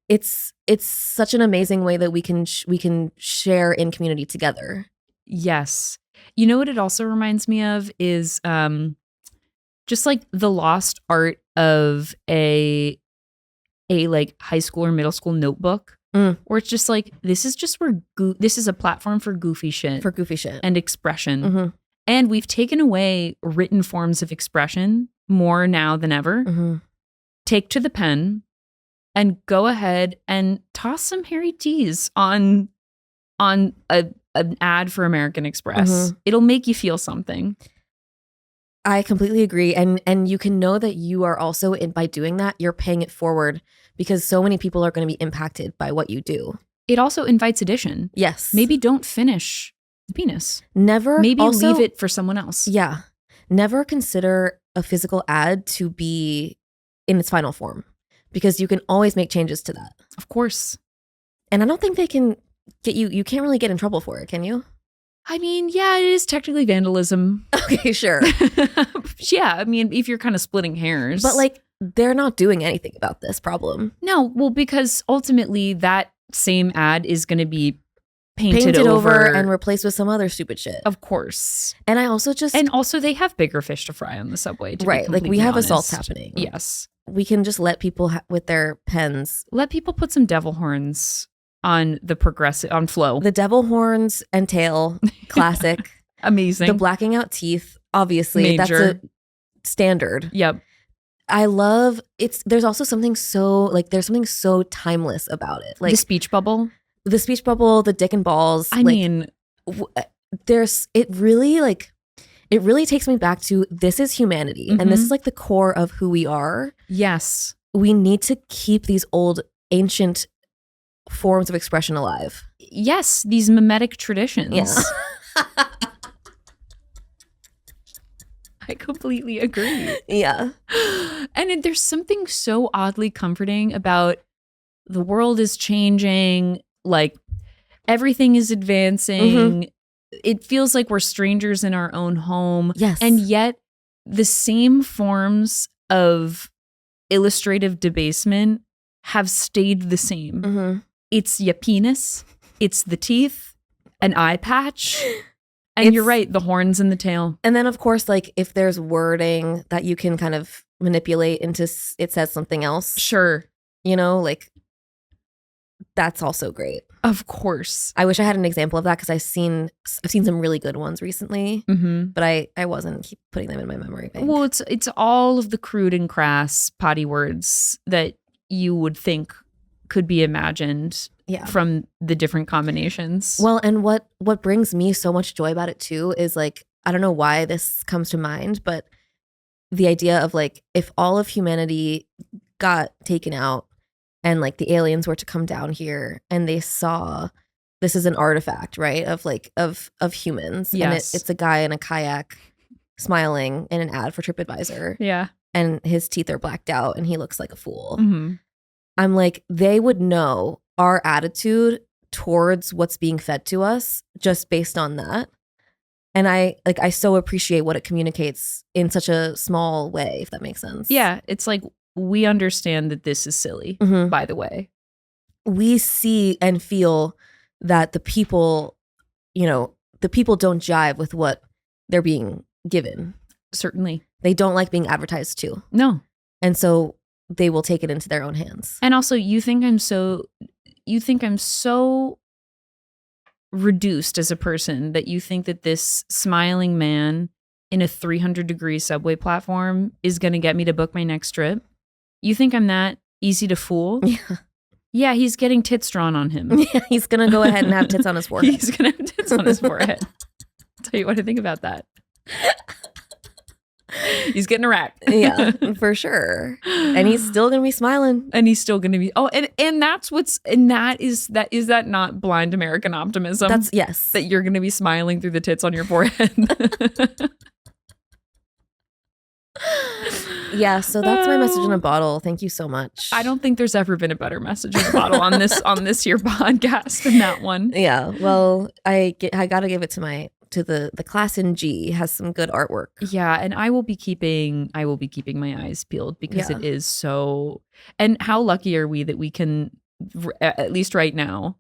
it's such an amazing way that we can share in community together. Yes. You know what it also reminds me of is just like the lost art of a like high school or middle school notebook, where it's just like this is a platform for goofy shit and expression. And we've taken away written forms of expression more now than ever. Take to the pen and go ahead and toss some Harry T's on an ad for American Express. It'll make you feel something. I completely agree. And you can know that you are also, by doing that, you're paying it forward because so many people are going to be impacted by what you do. It also invites addition. Yes. Maybe don't finish the penis. Never. Maybe leave it for someone else. Yeah. Never consider a physical ad to be in its final form because you can always make changes to that. Of course. And I don't think they can get you can't really get in trouble for it, can you? I mean, yeah, it is technically vandalism. Okay, sure. Yeah, I mean, if you're kind of splitting hairs. But like, they're not doing anything about this problem. No, well, because ultimately that same ad is going to be painted over and replaced with some other stupid shit. Of course. And I also they have bigger fish to fry on the subway. Right, like we have assaults happening. Yes. We can just let people with their pens. Let people put some devil horns on on Flow. The devil horns and tail, classic. Amazing. The blacking out teeth, obviously. Major. That's a standard. Yep. I love there's also something so timeless about it. Like the speech bubble, the dick and balls. I mean, it really takes me back to this is humanity and this is like the core of who we are. Yes. We need to keep these old ancient forms of expression alive. Yes, these mimetic traditions. Yeah. I completely agree. Yeah. And there's something so oddly comforting about the world is changing, like everything is advancing. It feels like we're strangers in our own home. Yes. And yet the same forms of illustrative debasement have stayed the same. It's your penis, it's the teeth, an eye patch, and you're right, the horns and the tail. And then, of course, like if there's wording that you can kind of manipulate into it says something else. Sure. You know, like that's also great. Of course. I wish I had an example of that because I've seen some really good ones recently, but I wasn't keep putting them in my memory bank. Well, it's all of the crude and crass potty words that you would think could be imagined from the different combinations. Well, and what brings me so much joy about it too is like, I don't know why this comes to mind, but the idea of like, if all of humanity got taken out and like the aliens were to come down here and they saw this is an artifact, right? Of like, of humans. Yes. And it's a guy in a kayak smiling in an ad for TripAdvisor. Yeah. And his teeth are blacked out and he looks like a fool. I'm like, they would know our attitude towards what's being fed to us just based on that. And I so appreciate what it communicates in such a small way, if that makes sense. Yeah. It's like, we understand that this is silly, by the way. We see and feel that the people don't jive with what they're being given. Certainly. They don't like being advertised to. No. And so they will take it into their own hands. And also, you think I'm so reduced as a person that you think that this smiling man in a 300-degree subway platform is going to get me to book my next trip? You think I'm that easy to fool. Yeah. Yeah, he's getting tits drawn on him. Yeah, he's going to go ahead and have tits on his forehead. He's going to have tits on his forehead. Tell you what I think about that. He's getting erect. Yeah, for sure. And he's still going to be smiling. And he's still going to be, and that's is that not blind American optimism? That's, yes. That you're going to be smiling through the tits on your forehead. Yeah, so that's my message in a bottle. Thank you so much. I don't think there's ever been a better message in a bottle on this here podcast than that one. Yeah, well, I got to give it to the class in G. Has some good artwork. Yeah, and I will be keeping my eyes peeled because Yeah. it is so. And how lucky are we that we can, at least right now,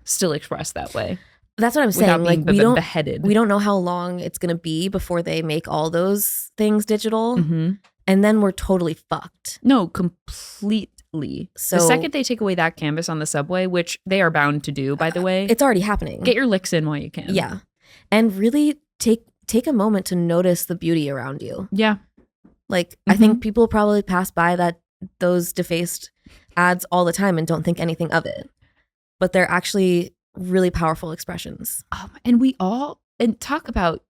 still express that way That's what I'm without saying. being Like beheaded. we don't know how long it's going to be before they make all those things digital. Mm-hmm. And then we're totally fucked. No, completely. So the second they take away that canvas on the subway, which they are bound to do, by the way, it's already happening. get your licks in while you can. Yeah. And really take a moment to notice the beauty around you. Yeah. Like, I think people probably pass by those defaced ads all the time and don't think anything of it. But they're actually really powerful expressions. And talk about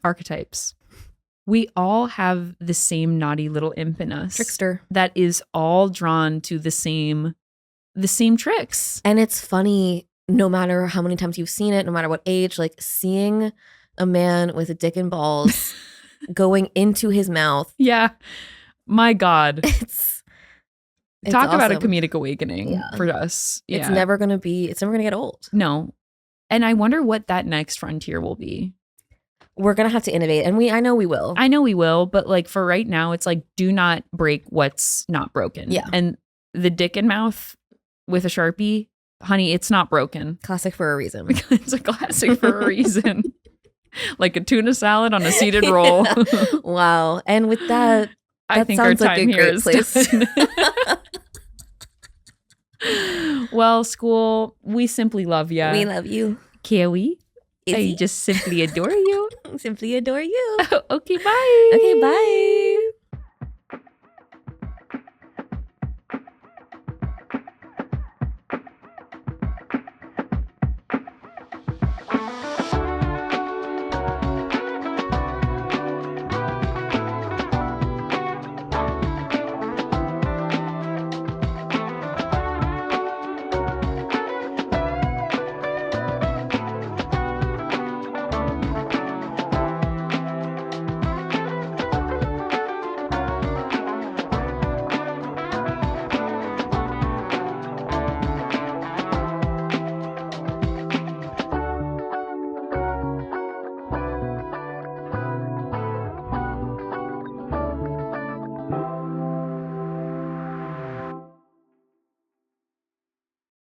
archetypes. We all have the same naughty little imp in us. Trickster. That is all drawn to the same tricks. And it's funny, no matter how many times you've seen it, no matter what age, like seeing a man with a dick and balls going into his mouth. Yeah. My God. It's Talk about a awesome. comedic awakening for us. Yeah. It's never going to get old. No. And I wonder what that next frontier will be. We're going to have to innovate. And I know we will. I know we will, but like for right now, it's like, do not break what's not broken. Yeah. And the dick and mouth with a Sharpie, honey, it's not broken. Classic for a reason. It's a classic for a reason. Like a tuna salad on a seeded roll. Wow. And with that, I think our sounds like time a here great is place. done. Well, school, we simply love you. We love you. Carey, I Izzy. just simply adore you. Simply adore you. Okay, bye. Okay, bye.